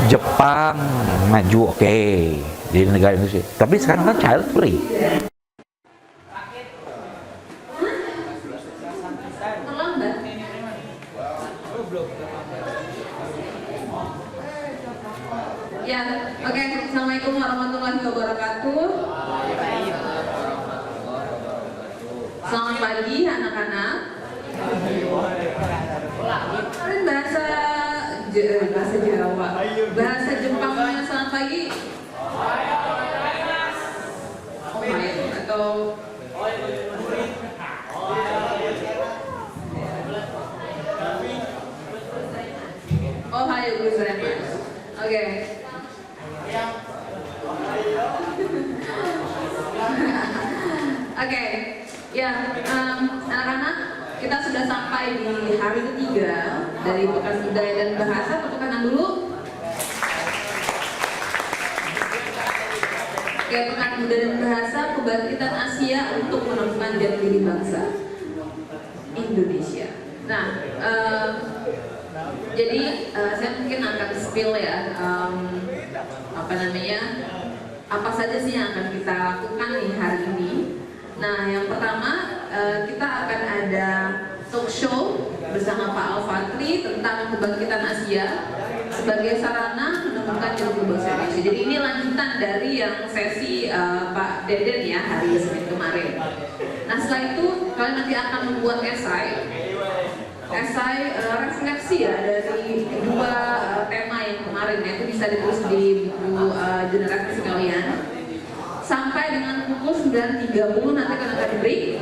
Jepang maju, oke, di negara Indonesia. Tapi sekarang kan child free. Ya, oke. Assalamualaikum warahmatullahi wabarakatuh. Selamat pagi anak-anak. Kalian bahasa Jawa, bahasa Jepangnya selamat pagi. Atau oh hai gozaimasu. Oke. Oke, ya anak-anak, kita sudah sampai di hari ketiga dari Pekan Budaya dan Bahasa. Tepuk tangan dulu. Oke, Pekan Budaya dan Bahasa, Kebangkitan Asia untuk menemukan jati diri bangsa Indonesia. Nah, jadi saya mungkin akan spill ya, apa saja sih yang akan kita lakukan nih hari ini. Nah, yang pertama kita akan ada talk show bersama Pak Al-Fatri tentang kebangkitan Asia sebagai sarana menemukan jati bangsa Indonesia. Jadi ini lanjutan dari yang sesi Pak Deden ya hari Senin kemarin. Nah, setelah itu kalian nanti akan membuat esai refleksi ya dari kedua tema yang kemarin ya, itu bisa ditulis di buku generasi kalian. Sampai dengan pukul 9.30 nanti akan break.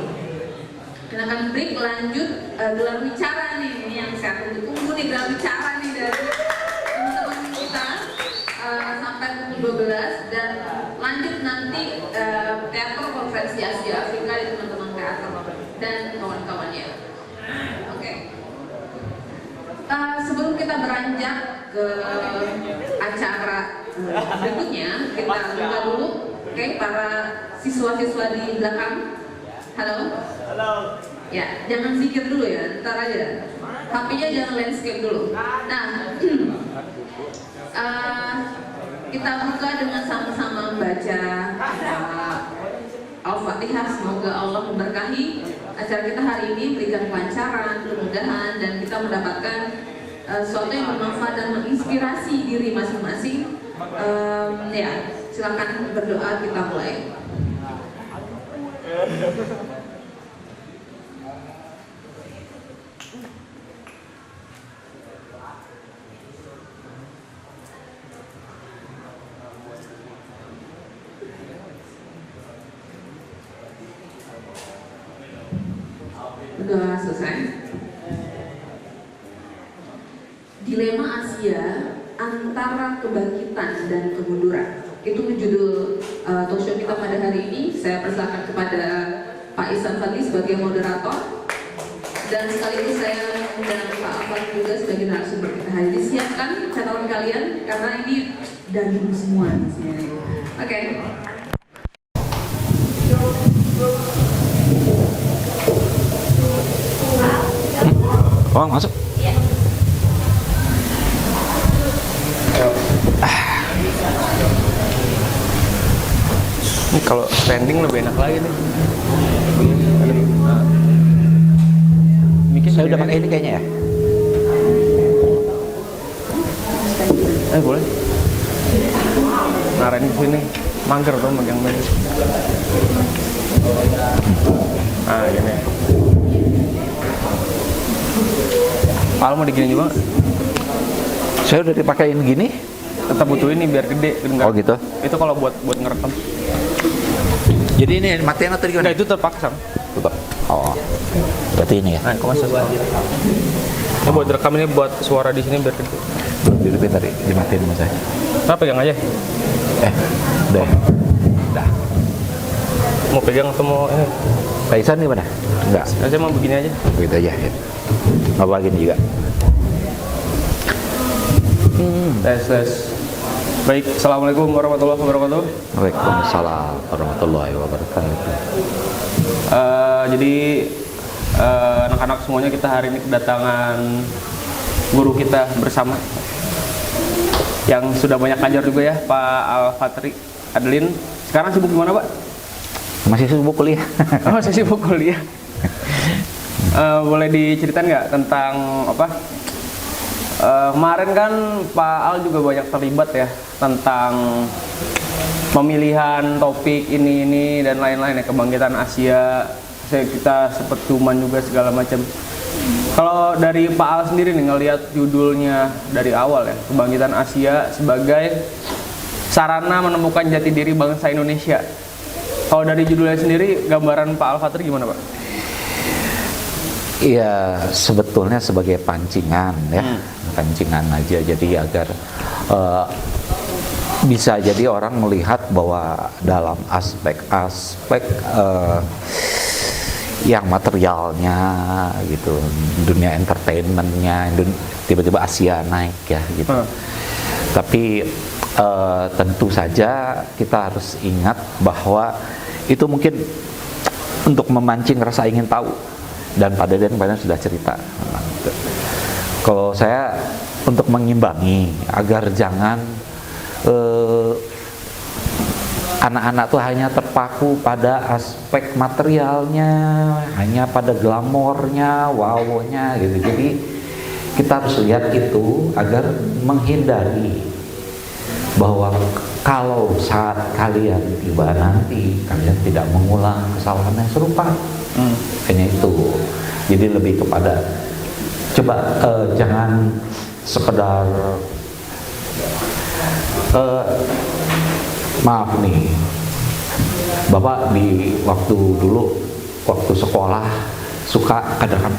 Akan break, lanjut gelar bicara nih, ini yang saya tunggu nih, gelar bicara nih dari teman-teman kita sampai pukul 12, dan lanjut nanti teater konferensi Asia Afrika di teman-teman teater dan kawan-kawannya. Oke. Sebelum kita beranjak ke acara berikutnya, kita buka dulu. Oke, para siswa-siswa di belakang. Halo. Halo. Ya, jangan zikir dulu ya, ntar aja. HP-nya jangan landscape dulu. Nah, kita buka dengan sama-sama membaca Al-Fatihah. Semoga Allah memberkahi acara kita hari ini, berikan kelancaran, kemudahan, dan kita mendapatkan sesuatu yang bermanfaat dan menginspirasi diri masing-masing. Ya, silakan berdoa, kita mulai. Udah selesai. Dilema Asia antara kebangkitan dan kemunduran. Itu judul talk show kita pada hari ini. Saya persilakan kepada Pak Ihsan Fadli sebagai moderator, dan sekaligus saya mengundang Pak Afan juga sebagai narasumber kita hari ini. Siapkan catatan kalian karena ini daging semua di sini. Oke. Oh, masuk. Ini kalau standing lebih enak lagi nih. Saya udah pakai ini kayaknya ya. Boleh. Narain di sini. Mangger tuh megang meja. Gini. Kalau mau digini juga. Saya udah dipakein gini. Tetap butuh ini biar gede. Oh gitu. Itu kalau buat ngerekam. Jadi ini matiin atau gimana? Enggak, itu terpaksa. Tutup. Oh. Berarti ini ya. Nah, kok masuk lagi. Ini buat rekam, ini buat suara di sini biar gede. Belum di tadi dimatiin sama saya. Nah, pegang aja. Udah. Udah. Mau pegang atau mau ini? Pak Ihsan gimana? Enggak. Saya mau begini aja. Begitu aja ya. Nggak begini juga. Tes. Baik, assalamualaikum warahmatullahi wabarakatuh. Waalaikumsalam warahmatullahi wabarakatuh. Jadi anak-anak semuanya, kita hari ini kedatangan guru kita bersama yang sudah banyak ngajar juga ya, Pak Al-Fatri Adlin. Sekarang sibuk gimana, Pak? Masih sibuk kuliah. Oh, masih sibuk kuliah. Boleh diceritain nggak tentang apa? Kemarin kan Pak Al juga banyak terlibat ya tentang pemilihan topik ini dan lain-lain ya, kebangkitan Asia. Kita sempat cuman juga segala macam. Kalau dari Pak Al sendiri nih ngelihat judulnya dari awal ya, kebangkitan Asia sebagai sarana menemukan jati diri bangsa Indonesia. Kalau dari judulnya sendiri, gambaran Pak Al-Fatri gimana, Pak? Iya, sebetulnya sebagai pancingan ya, pancingan aja. Jadi agar bisa jadi orang melihat bahwa dalam aspek-aspek yang materialnya gitu, dunia entertainmentnya, tiba-tiba Asia naik ya gitu. Tapi tentu saja kita harus ingat bahwa itu mungkin untuk memancing rasa ingin tahu, dan Pak Deden kemarin sudah cerita. Kalau saya untuk mengimbangi agar jangan anak-anak tuh hanya terpaku pada aspek materialnya, hanya pada glamornya, wow-nya gitu. Jadi kita harus lihat itu agar menghindari bahwa kalau saat kalian tiba nanti kalian tidak mengulang kesalahan yang serupa. Hanya itu. Jadi lebih kepada coba jangan sekedar maaf nih, Bapak di waktu dulu waktu sekolah suka kadang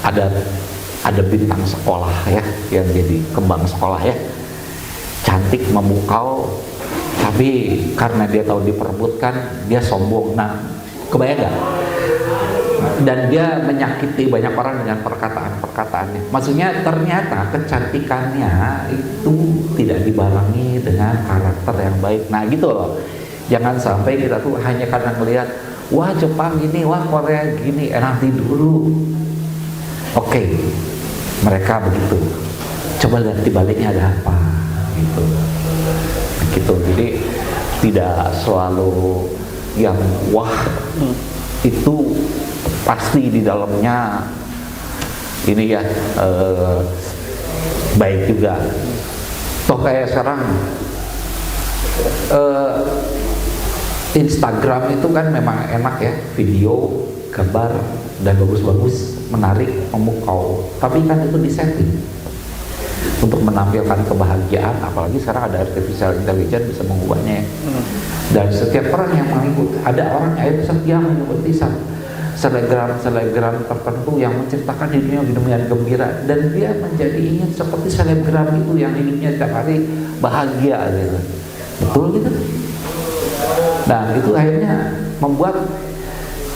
ada bintang sekolah ya yang jadi kembang sekolah ya, cantik memukau, tapi karena dia tahu diperebutkan dia sombong. Nah, kebayang nggak? Dan dia menyakiti banyak orang dengan perkataan-perkataannya. Maksudnya ternyata kecantikannya itu tidak dibarengi dengan karakter yang baik. Nah gitu loh. Jangan sampai kita tuh hanya karena melihat, wah Jepang gini, wah Korea gini, nanti dulu. Oke, mereka begitu. Coba lihat di baliknya ada apa, gitu. Gitu. Jadi tidak selalu yang wah itu pasti di dalamnya ini ya baik juga. Toh kayak sekarang Instagram itu kan memang enak ya, video, gambar dan bagus-bagus, menarik, memukau. Tapi kan itu disetting untuk menampilkan kebahagiaan, apalagi sekarang ada artificial intelligence bisa mengubahnya. Dan setiap orang yang mengikuti, ada orang yang setia mengikuti selebgram tertentu yang menceritakan hidupnya gembira, dan dia menjadi ingin seperti selebgram itu yang hidupnya tiap hari bahagia gitu. Betul gitu. Nah itu akhirnya membuat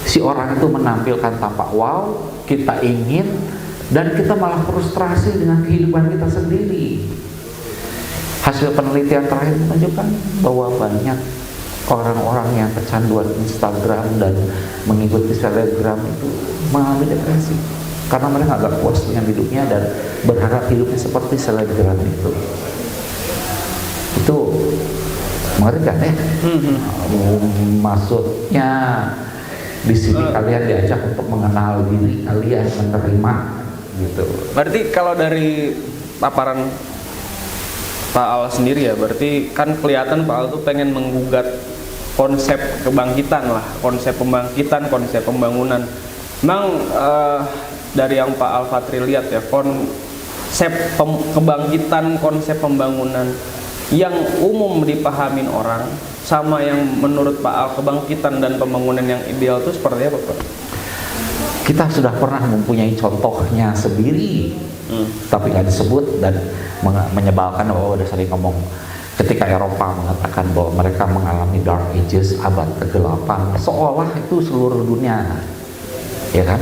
si orang itu menampilkan tampak wow, kita ingin, dan kita malah frustrasi dengan kehidupan kita sendiri. Hasil penelitian terakhir menunjukkan bahwa banyak orang-orang yang kecanduan Instagram dan mengikuti selebgram itu mengalami depresi karena mereka agak puas dengan hidupnya dan berharap hidupnya seperti selebgram itu. Itu mengerikan ya. Maksudnya di sini kalian diajak untuk mengenal diri kalian, menerima gitu. Berarti kalau dari paparan Pak Al sendiri ya, berarti kan kelihatan Pak Al tuh pengen menggugat konsep kebangkitan lah, konsep pembangkitan, konsep pembangunan. Memang dari yang Pak Al-Fatri lihat ya, konsep kebangkitan, konsep pembangunan yang umum dipahamin orang sama yang menurut Pak Al kebangkitan dan pembangunan yang ideal itu seperti apa, Pak? Kita sudah pernah mempunyai contohnya sendiri, tapi nggak disebut dan menyebalkan. Oh, udah sering ngomong ketika Eropa mengatakan bahwa mereka mengalami dark ages, abad kegelapan, seolah itu seluruh dunia, ya kan?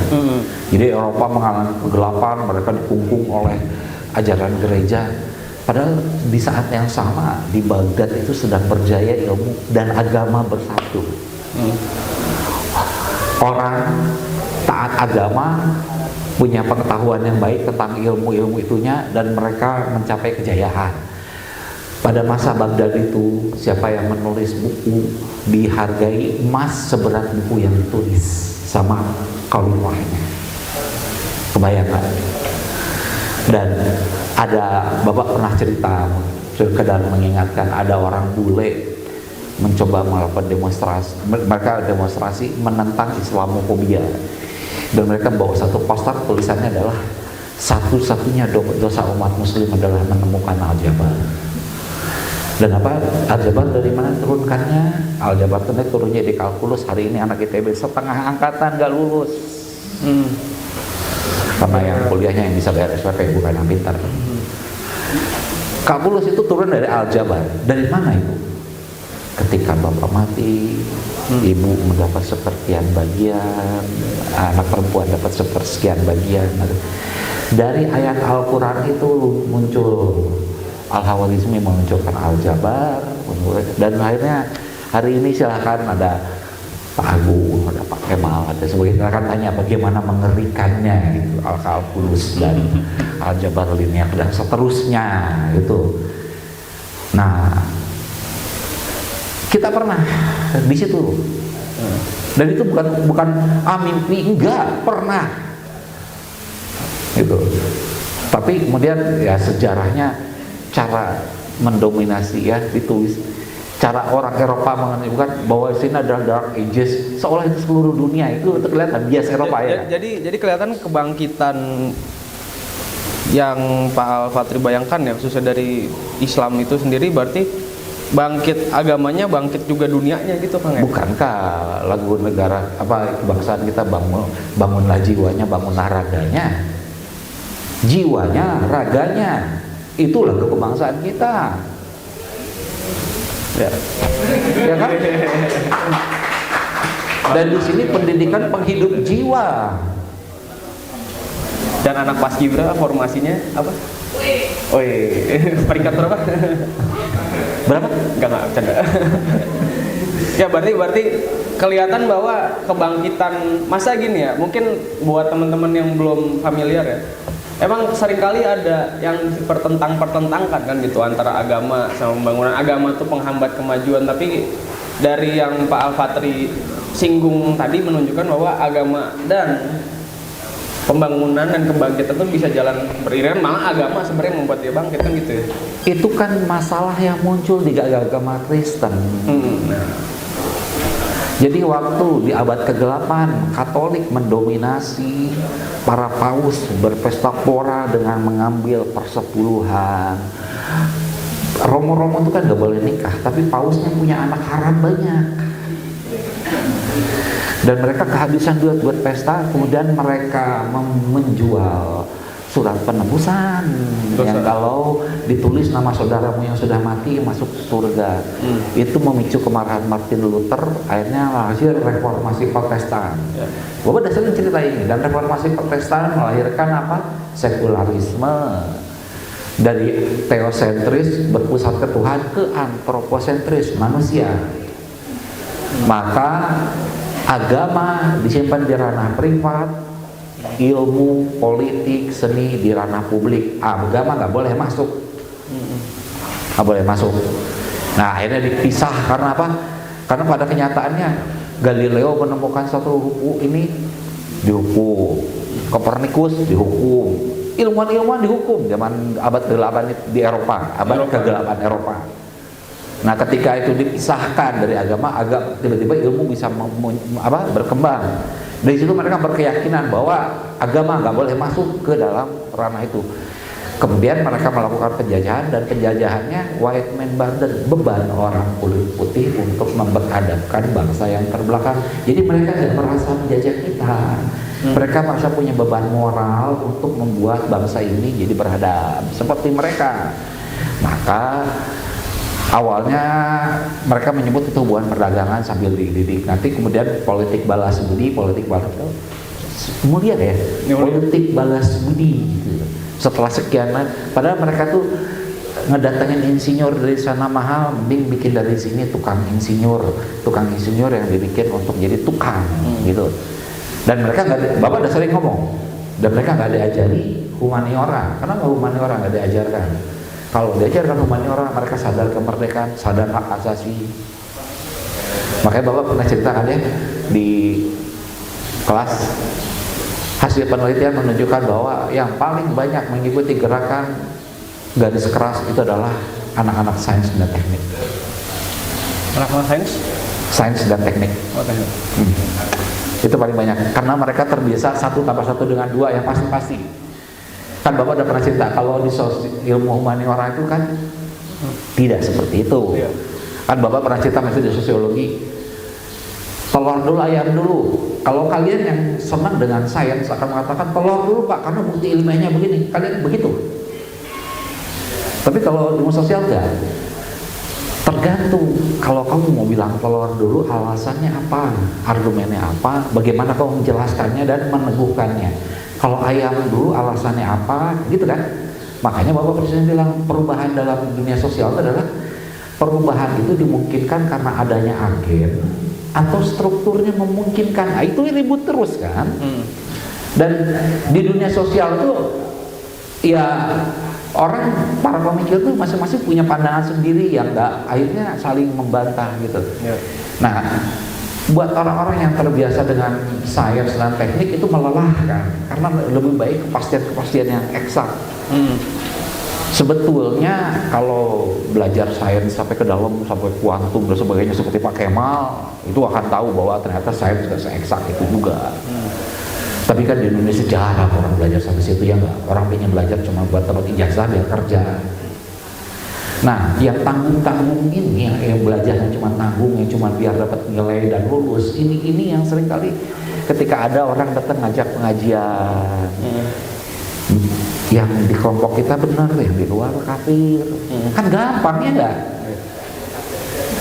Jadi Eropa mengalami kegelapan, mereka dikungkung oleh ajaran gereja. Padahal di saat yang sama di Baghdad itu sedang berjaya ilmu dan agama bersatu. Orang taat agama punya pengetahuan yang baik tentang ilmu-ilmu itunya, dan mereka mencapai kejayaan. Pada masa Baghdad itu, siapa yang menulis buku dihargai emas seberat buku yang ditulis sama khalifahnya. Kebayangkan? Dan ada, Bapak pernah cerita, sekedar mengingatkan, ada orang bule mencoba melakukan demonstrasi, mereka demonstrasi menentang Islamofobia, dan mereka bawa satu poster, tulisannya adalah satu-satunya dosa umat muslim adalah menemukan Al-Jabar. Dan apa? Al-Jabar dari mana turunkannya? Al-Jabar itu turunnya di kalkulus. Hari ini anak ITB setengah angkatan gak lulus. Karena yang kuliahnya yang bisa bayar SPP, bukan yang pintar. Kalkulus itu turun dari Al-Jabar. Dari mana itu? Ketika bapak mati, ibu mendapat sepertian bagian, anak perempuan dapat sepersekian bagian. Dari ayat Al-Quran itu muncul Al-Khawarizmi, memunculkan Al-Jabar, dan akhirnya hari ini silahkan ada Pak Agung, ada Pak Kemal, ada sebagai silahkan tanya bagaimana mengerikannya gitu, Al-Kalkulus dan Al-Jabar linear dan seterusnya gitu. Nah, kita pernah di situ, dan itu bukan mimpi, enggak pernah gitu. Tapi kemudian ya sejarahnya, cara mendominasi ya ditulis, cara orang Eropa menunjukkan bahwa sini adalah Dark Ages, seolah itu seluruh dunia itu kelihatan bias Eropa ya. Jadi kelihatan kebangkitan yang Pak Al-Fatri bayangkan ya, khususnya dari Islam itu sendiri, berarti bangkit agamanya, bangkit juga dunianya gitu Kang ya? Bukankah lagu negara apa kebangsaan kita, bangunlah jiwanya, bangunlah raganya, jiwanya, raganya, itu lagu kebangsaan kita. Ya, ya kan? Dan di sini pendidikan penghidup jiwa. Dan anak paskibra formasinya apa? Peringkat berapa? Berapa? Enggak bercanda. Ya berarti kelihatan bahwa kebangkitan masa gini ya, mungkin buat teman-teman yang belum familiar ya, emang seringkali ada yang pertentangkan kan gitu antara agama sama pembangunan. Agama tuh penghambat kemajuan, tapi dari yang Pak Al-Fatri singgung tadi menunjukkan bahwa agama dan pembangunan dan kebangkitan itu bisa jalan beriringan, malah agama sebenarnya membuat dia bangkit kan gitu ya. Itu kan masalah yang muncul di agama Kristen. Jadi waktu di abad ke-8 Katolik mendominasi, para paus berpesta pora dengan mengambil persepuluhan. Romo-romo itu kan gak boleh nikah, tapi pausnya punya anak haram banyak. Dan mereka kehabisan duit buat pesta, kemudian mereka menjual surat penebusan yang kalau ditulis nama saudaramu yang sudah mati masuk surga. Itu memicu kemarahan Martin Luther, akhirnya lahir reformasi Protestan. Bapak dasarnya cerita ini, dan reformasi Protestan melahirkan apa? Sekularisme. Dari teosentris berpusat ke Tuhan ke antroposentris manusia. Maka agama disimpan di ranah privat, ilmu, politik, seni di ranah publik. Agama nggak boleh masuk, nggak boleh masuk. Nah akhirnya dipisah karena apa? Karena pada kenyataannya Galileo menemukan satu hukum ini dihukum, Kopernikus dihukum, ilmuwan-ilmuwan dihukum zaman abad ke-8 di Eropa, abad ke-8 Eropa. Nah ketika itu dipisahkan dari agama, tiba-tiba ilmu bisa berkembang. Dari situ mereka berkeyakinan bahwa agama nggak boleh masuk ke dalam ranah itu. Kemudian mereka melakukan penjajahan, dan penjajahannya white man burden, beban orang kulit putih untuk memberadabkan bangsa yang terbelakang. Jadi mereka tidak merasa menjajah kita. Mereka merasa punya beban moral untuk membuat bangsa ini jadi beradab seperti mereka. Maka awalnya mereka menyebut itu hubungan perdagangan sambil dididik. Nanti kemudian politik balas budi, mulia ya, politik balas budi gitu. Setelah sekian, padahal mereka tuh ngedatengin insinyur dari sana mahal, mending bikin dari sini tukang insinyur yang dibikin untuk jadi tukang gitu. Dan mereka nggak, Bapak udah sering ngomong, dan mereka nggak diajari humaniora, karena humaniora nggak diajarkan. Kalau diajarkan humaniora, mereka sadar kemerdekaan, sadar hak asasi. Makanya Bapak pernah ceritakan ya di kelas, hasil penelitian menunjukkan bahwa yang paling banyak mengikuti gerakan garis keras itu adalah anak-anak sains dan teknik. Anak-anak Sains dan teknik. Oke. Itu paling banyak karena mereka terbiasa 1 tambah 1 dengan 2 yang pasti-pasti. Kan Bapak udah pernah cerita kalau di ilmu humaniora itu kan tidak seperti itu. Iya. Kan Bapak pernah cerita metode sosiologi, telur dulu ayam dulu. Kalau kalian yang senang dengan sains akan mengatakan telur dulu Pak, karena bukti ilmiahnya begini. Kalian begitu. Tapi kalau ilmu sosial enggak. Tergantung, kalau kamu mau bilang telur dulu alasannya apa, argumennya apa, bagaimana kamu menjelaskannya dan meneguhkannya. Kalau ayam dulu alasannya apa, gitu kan. Makanya Bapak Presiden bilang perubahan dalam dunia sosial itu adalah perubahan itu dimungkinkan karena adanya agen atau strukturnya memungkinkan. Nah, itu ribut terus kan. Dan di dunia sosial itu ya orang, para pemikir tuh masing-masing punya pandangan sendiri yang nggak akhirnya saling membantah gitu. Ya. Nah, buat orang-orang yang terbiasa dengan sains dan teknik itu melelahkan karena lebih baik kepastian-kepastian yang eksak. Sebetulnya kalau belajar sains sampai ke dalam, sampai kuantum dan sebagainya seperti Pak Kemal, itu akan tahu bahwa ternyata sains juga se-eksak itu juga. Tapi kan di Indonesia jarang orang belajar sampai situ ya nggak. Orang pengen belajar cuma buat dapat ijazah biar kerja. Nah, yang tanggung-tanggung ini, yang belajarnya cuma tanggung, yang cuma biar dapat nilai dan lulus, ini yang sering kali ketika ada orang datang ngajak pengajian, yang di kelompok kita benar, yang di luar kafir, kan gampang ya nggak?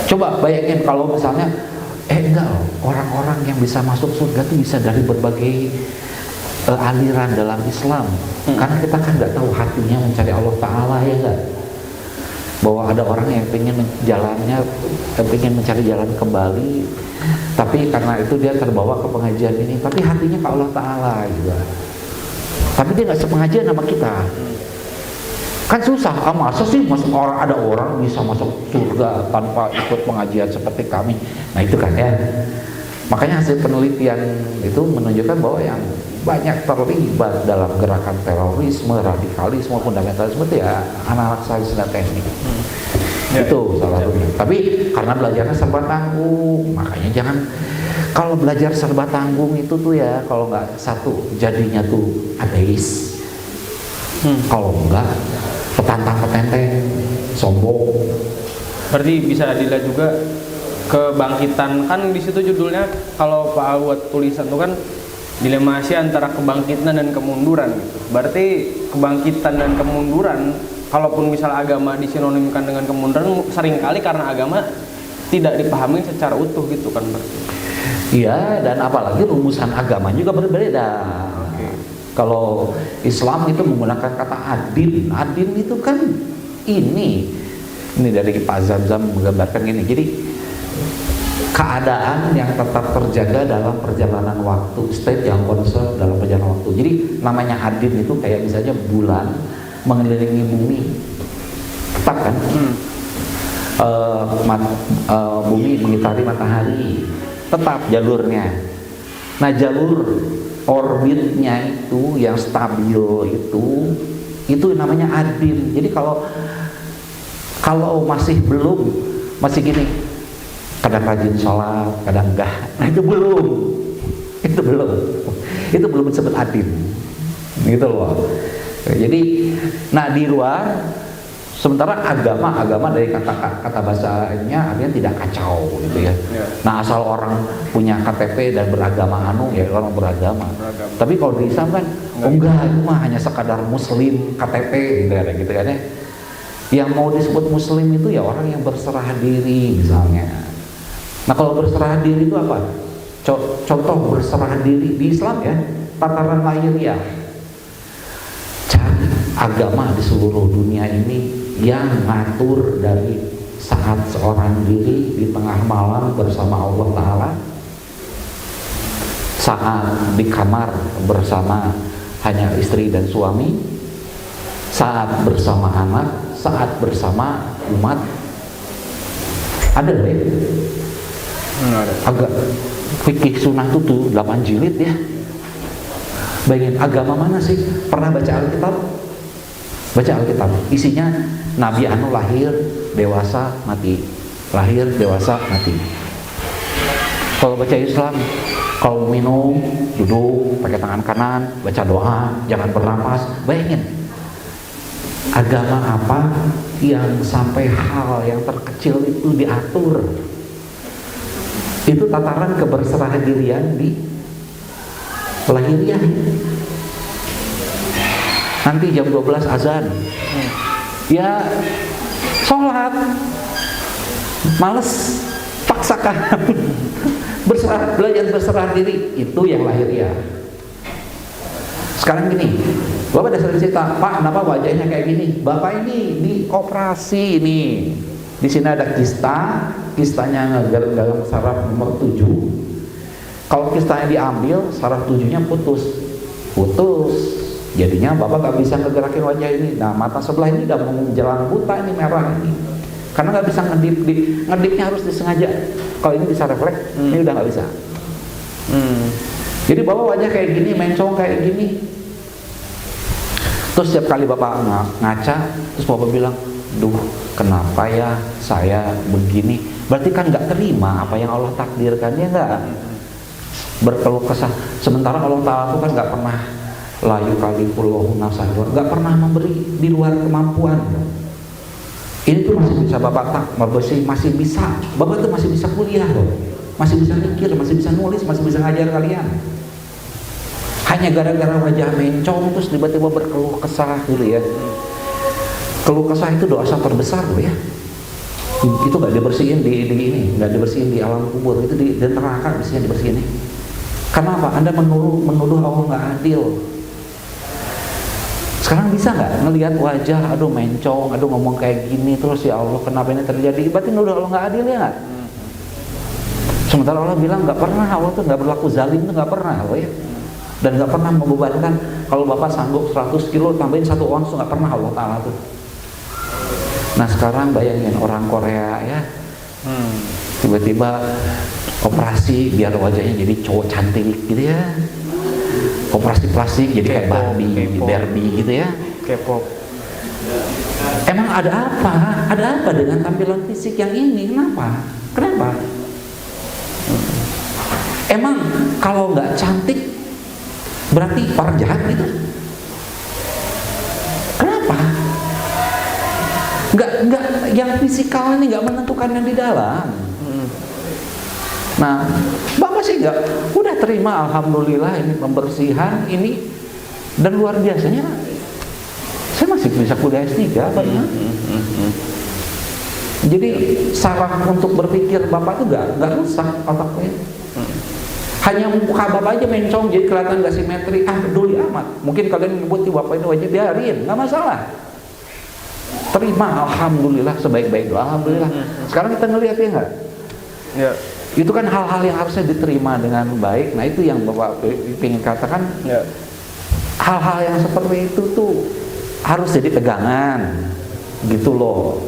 Coba bayangin kalau misalnya enggak loh, orang-orang yang bisa masuk surga itu bisa dari berbagai aliran dalam Islam. Karena kita kan nggak tahu hatinya mencari Allah Ta'ala ya enggak. Bahwa ada orang yang pengen mencari jalan kembali, tapi karena itu dia terbawa ke pengajian ini, tapi hatinya ke Allah Ta'ala juga. Tapi dia nggak sepengajian sama kita. Kan susah, masa sih ada orang bisa masuk surga tanpa ikut pengajian seperti kami. Nah itu kan ya. Makanya hasil penelitian itu menunjukkan bahwa yang banyak terlibat dalam gerakan terorisme, radikalisme, fundamentalisme itu ya anak-anak sains dan teknik. Itu salah satunya. Tapi karena belajarnya serba tanggung, makanya jangan, kalau belajar serba tanggung itu tuh ya, kalau nggak satu jadinya tuh ateis, kalau enggak petantang-petenteng, sombong. Berarti bisa dilihat juga kebangkitan, kan di situ judulnya kalau Pak Al buat tulisan itu kan dilema Asia antara kebangkitan dan kemunduran gitu. Berarti kebangkitan dan kemunduran, kalaupun misal agama disinonimkan dengan kemunduran, seringkali karena agama tidak dipahami secara utuh gitu kan berarti. Iya, dan apalagi rumusan agama juga berbeda. Kalau Islam itu menggunakan kata adin. Adin itu kan ini dari Pak Zamzam menggambarkan gini. Jadi keadaan yang tetap terjaga dalam perjalanan waktu, state yang konstant dalam perjalanan waktu. Jadi namanya adin itu kayak misalnya bulan mengelilingi bumi, tetap kan? Bumi mengitari matahari, tetap jalurnya. Nah jalur orbitnya itu yang stabil itu namanya adin. Jadi kalau masih gini, kadang rajin sholat, kadang enggak, nah itu belum disebut adin, gitu loh. Jadi, nah di luar, sementara agama dari kata bahasanya artinya tidak kacau gitu ya. Nah asal orang punya KTP dan beragama ya orang beragama. Tapi kalau di Islam kan enggak, itu mah hanya sekadar muslim KTP gitu kan ya. Yang mau disebut muslim itu ya orang yang berserah diri misalnya. Nah kalau berserah diri itu apa? Contoh berserah diri di Islam ya, tataran lahiriah. Cari agama di seluruh dunia ini yang ngatur dari saat seorang diri di tengah malam bersama Allah Ta'ala, saat di kamar bersama hanya istri dan suami, saat bersama anak, saat bersama umat. Ada ya? Ada. Agak fikih sunnah itu tuh 8 jilid ya. Bayangin, agama mana sih? Pernah baca Alkitab? Baca Alkitab, isinya Nabi anu lahir, dewasa, mati. Lahir, dewasa, mati. Kalau baca Islam, kalau minum, duduk, pakai tangan kanan, baca doa, jangan bernapas. Bayangin, agama apa yang sampai hal yang terkecil itu diatur? Itu tataran keberserah dirian di lahiriah. Nanti jam 12 azan, ya sholat, males, paksakan. Belajar berserah diri, itu yang lahiriah. Sekarang gini, Bapak dasar cerita, Pak, kenapa wajahnya kayak gini? Bapak ini di operasi ini. Di sini ada kistanya dalam saraf nomor 7. Kalau kistanya diambil, saraf 7-nya putus. Jadinya Bapak gak bisa ngegerakin wajah ini. Nah, mata sebelah ini udah menjelang buta, ini merah ini. Karena gak bisa ngedipnya harus disengaja. Kalau ini bisa refleks, ini udah gak bisa. Jadi Bapak wajah kayak gini, mencong kayak gini. Terus setiap kali Bapak ngaca, terus Bapak bilang, duh, kenapa ya saya begini? Berarti kan gak terima apa yang Allah takdirkan, ya gak? Berkeluh kesah. Sementara Allah Ta'ala itu kan gak pernah la yukallifullahu nafsan, gak pernah memberi di luar kemampuan. Ini tuh masih bisa Bapak masih bisa. Bapak tuh masih bisa kuliah loh. Masih bisa mikir, masih bisa nulis, masih bisa ngajar kalian. Hanya gara-gara wajah mencong terus tiba-tiba berkeluh kesah gitu ya. Keluh kesah itu dosa terbesar loh ya. Itu gak dibersihin di ini, gak dibersihin di alam kubur, itu di neraka biasanya dibersihin. Kenapa? Anda menuduh Allah gak adil. Sekarang bisa nggak ngelihat wajah, aduh mencong, aduh ngomong kayak gini terus, ya Allah kenapa ini terjadi? Berarti nuduh Allah nggak adil ya nggak? Sementara Allah bilang nggak pernah, Allah tuh nggak berlaku zalim, tuh nggak pernah Allah ya. Dan nggak pernah membebankan. Kalau Bapak sanggup 100 kilo tambahin 1 ons, tuh nggak pernah Allah Ta'ala tuh. Nah sekarang bayangin orang Korea ya, tiba-tiba operasi biar wajahnya jadi cowok cantik gitu ya. Operasi plastik jadi kayak Barbie gitu ya. K-pop. Emang ada apa? Ada apa dengan tampilan fisik yang ini? Kenapa? Emang kalau nggak cantik berarti orang jahat gitu? Kenapa? Nggak yang fisikal ini nggak menentukan yang di dalam. Nah, Bapak sih udah terima, alhamdulillah ini pembersihan ini, dan luar biasanya saya masih bisa kuliah S3 Pak ya. Jadi saraf untuk berpikir Bapak tuh nggak rusak otaknya. Hanya muka Bapak aja mencong jadi kelihatan nggak simetri, peduli amat. Mungkin kalian nyebut Bapak ini wajah, biarin, nggak masalah. Terima, alhamdulillah, sebaik-baiknya, alhamdulillah. Sekarang kita ngelihat ya nggak? Ya. Itu kan hal-hal yang harusnya diterima dengan baik. Nah itu yang Bapak ingin katakan ya. Hal-hal yang seperti itu tuh harus jadi pegangan gitu loh.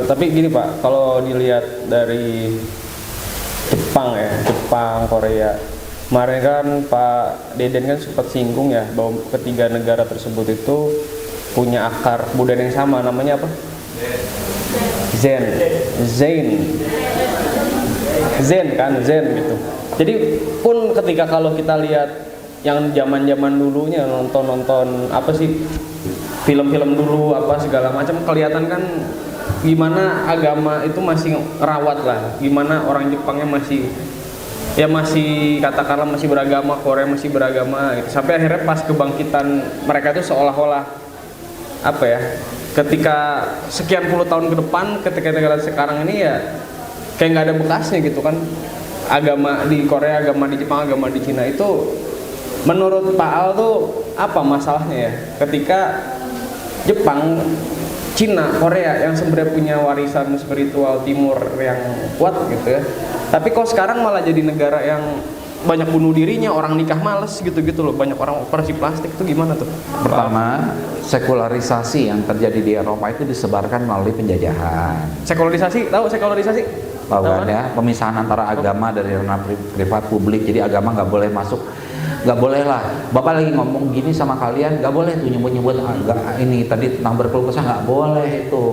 Tapi gini Pak, kalau dilihat dari Jepang, Korea, kemarin kan Pak Deden kan sempat singgung ya bahwa ketiga negara tersebut itu punya akar budaya yang sama, namanya apa? Zen gitu. Jadi pun ketika kalau kita lihat yang zaman dulunya nonton apa sih film-film dulu apa segala macam, kelihatan kan gimana agama itu masih rawat lah, gimana orang Jepangnya masih katakanlah masih beragama, Korea masih beragama gitu. Sampai akhirnya pas kebangkitan mereka itu seolah-olah apa ya, ketika sekian puluh tahun ke depan, ketika negara sekarang ini ya kayak nggak ada bekasnya gitu kan. Agama di Korea, agama di Jepang, agama di Cina itu menurut Pak Al tuh apa masalahnya ya ketika Jepang, Cina, Korea yang sebenarnya punya warisan spiritual timur yang kuat gitu ya, tapi kok sekarang malah jadi negara yang banyak bunuh dirinya, orang nikah males gitu-gitu loh, banyak orang operasi plastik, itu gimana tuh? Pertama, sekularisasi yang terjadi di Eropa itu disebarkan melalui penjajahan. Sekularisasi, tahu sekularisasi? Tahu Tahu kan ya, pemisahan antara agama dari ranah privat publik. Jadi agama nggak boleh masuk, nggak boleh lah. Bapak lagi ngomong gini sama kalian, nggak boleh tuh nyebut-nyebut ini tadi tentang berkeluh kesah, nggak boleh itu.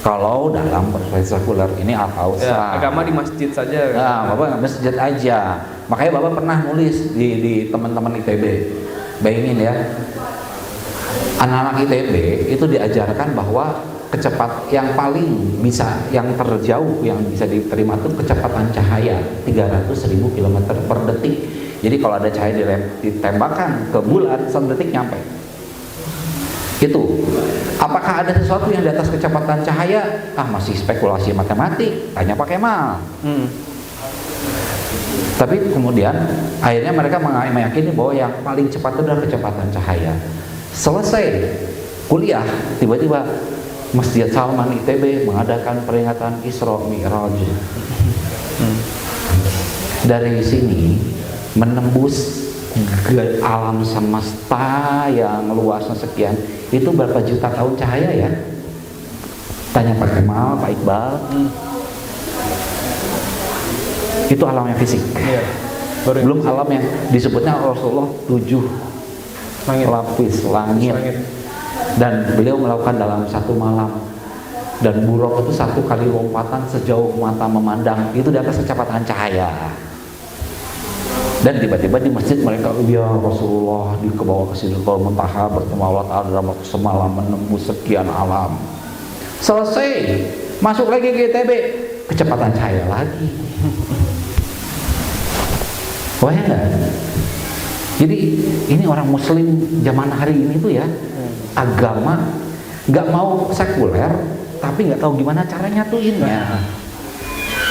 Kalau dalam perspektif sekuler ini apa usah. Ya, agama di masjid saja. Nah, Bapak nggak masjid aja. Makanya Bapak pernah nulis di teman-teman ITB. Bayangin ya, anak-anak ITB itu diajarkan bahwa yang paling bisa, yang terjauh yang bisa diterima itu kecepatan cahaya 300.000 km per detik. Jadi kalau ada cahaya ditembakkan ke bulan, 1 detik nyampe. Itu. Apakah ada sesuatu yang di atas kecepatan cahaya? Masih spekulasi matematik. Tanya Pak Kemal. Tapi kemudian akhirnya mereka meyakini bahwa yang paling cepat itu adalah kecepatan cahaya. Selesai kuliah, tiba-tiba Masjid Salman ITB mengadakan peringatan Isra Mi'raj. Dari sini menembus alam semesta yang luasnya sekian, itu berapa juta tahun cahaya ya? Tanya Pak Kemal, Pak Iqbal. Itu alam yang fisik. Iya. Belum alam yang disebutnya Rasulullah 7 lapis langit. Dan beliau melakukan dalam 1 malam. Dan buruk itu 1 kali lompatan sejauh mata memandang, itu di atas kecepatan cahaya. Dan tiba-tiba di masjid mereka, ya Rasulullah di ke bawah ke Sidratul Muntaha bertemu Allah Ta'ala dalam waktu semalam menembus sekian alam. Selesai, masuk lagi ke ITB, kecepatan cahaya lagi. Wah ya enggak? Jadi ini orang muslim zaman hari ini tuh ya, agama nggak mau sekuler, tapi nggak tahu gimana cara nyatuinnya.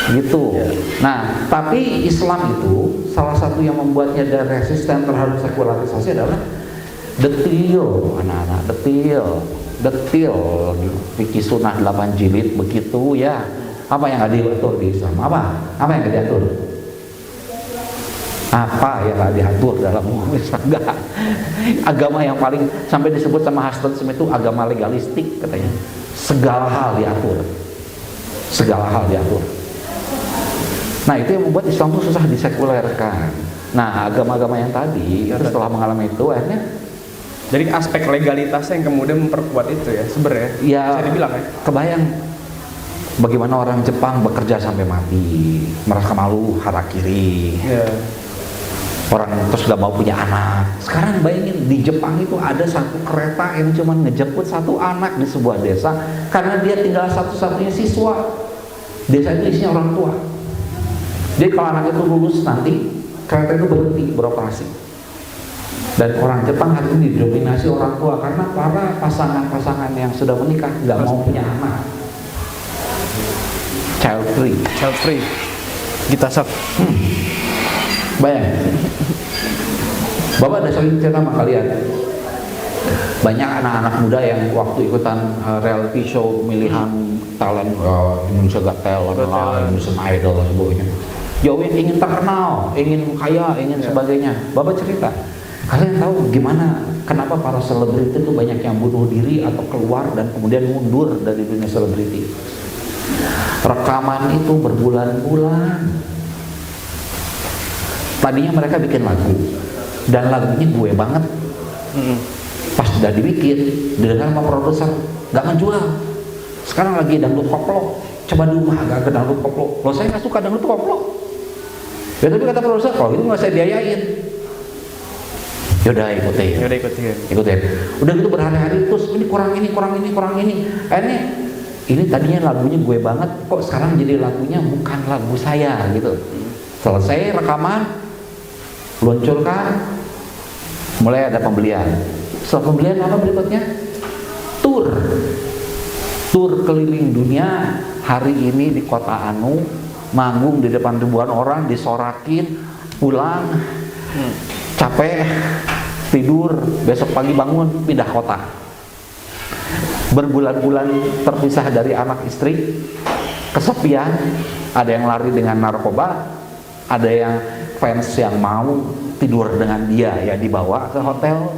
Gitu. Nah, tapi Islam itu salah satu yang membuatnya dan resisten terhadap sekularisasi adalah detil, anak-anak, detil. Fikih sunnah 8 jilid begitu ya. Apa yang nggak diatur di Islam? Apa yang nggak diatur? Apa yang nggak diatur dalam Islam? Enggak. Agama yang paling sampai disebut sama Hasan Smith itu agama legalistik katanya. Segala hal diatur. Nah, itu yang membuat Islam itu susah disekulerkan. Nah, agama-agama yang tadi itu setelah mengalami itu akhirnya jadi aspek legalitasnya yang kemudian memperkuat itu ya sebenarnya. Ya, bisa dibilang ya. Kebayang bagaimana orang Jepang bekerja sampai mati, merasa malu harakiri. Ya. Orang terus gak mau punya anak. Sekarang bayangin di Jepang itu ada 1 kereta yang cuma ngejemput 1 anak di sebuah desa karena dia tinggal satu-satunya siswa. Desa itu isinya orang tua. Jadi kalau anak itu lulus nanti, kereta itu berhenti beroperasi. Dan orang Jepang hari ini didominasi orang tua karena para pasangan-pasangan yang sudah menikah nggak mau punya anak. Child free. Kita sok. Bayang. Bapak ada sering cerita sama kalian. Banyak anak-anak muda yang waktu ikutan reality show pemilihan talent Indonesia Got Talent lah, Indonesian Idol dan sebagainya. Ingin terkenal, ingin kaya, ingin sebagainya. Bapak cerita, kalian tahu gimana, kenapa para selebriti itu banyak yang bunuh diri atau keluar dan kemudian mundur dari dunia selebriti? Rekaman itu berbulan-bulan. Tadinya mereka bikin lagu dan lagunya gue banget. Pas udah dibikin, didengar sama produser, nggak menjual. Sekarang lagi dangdut koplo, coba di rumah agak ke dangdut koplo. Loh, saya nggak suka dangdut koplo. Ya tapi kata produser, kalau itu nggak saya biayain. Yaudah ikutin. Udah gitu berhari-hari terus ini kurang ini. Akhirnya ini tadinya lagunya gue banget, kok sekarang jadi lagunya bukan lagu saya gitu. Selesai rekaman, luncurkan, mulai ada pembelian. Setelah pembelian apa berikutnya? Tur keliling dunia. Hari ini di kota Anu, manggung di depan ribuan orang, disorakin, pulang, capek, tidur, besok pagi bangun, pindah kota. Berbulan-bulan terpisah dari anak istri, kesepian, ada yang lari dengan narkoba, ada yang fans yang mau tidur dengan dia ya dibawa ke hotel.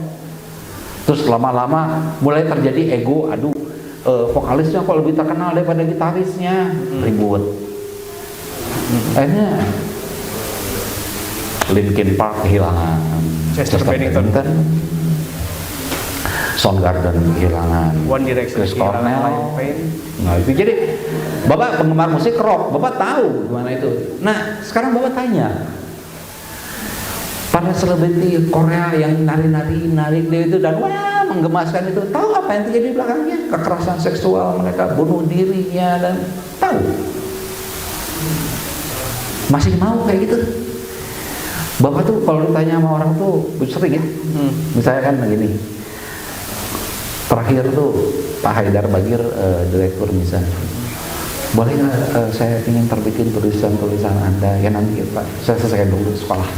Terus lama-lama mulai terjadi ego, aduh vokalisnya kok lebih terkenal daripada gitarisnya, ribut. Akhirnya Linkin Park kehilangan Chester Bennington. Soundgarden kehilangan One Direction Chris kehilangan Cornell. Liam Payne. Nah itu jadi Bapak penggemar musik rock, Bapak tahu gimana itu. Nah sekarang Bapak tanya para selebriti Korea yang nari dia itu dan wah menggemaskan itu, tahu apa yang terjadi di belakangnya? Kekerasan seksual, mereka bunuh dirinya dan tahu. Masih mau kayak gitu. Bapak tuh kalau ditanya sama orang tuh sering ya. Misalnya kan begini. Terakhir tuh Pak Haidar Bagir direktur misalnya. Boleh nggak saya ingin terbitin tulisan-tulisan Anda ya nanti Pak saya selesaikan dulu sekolah.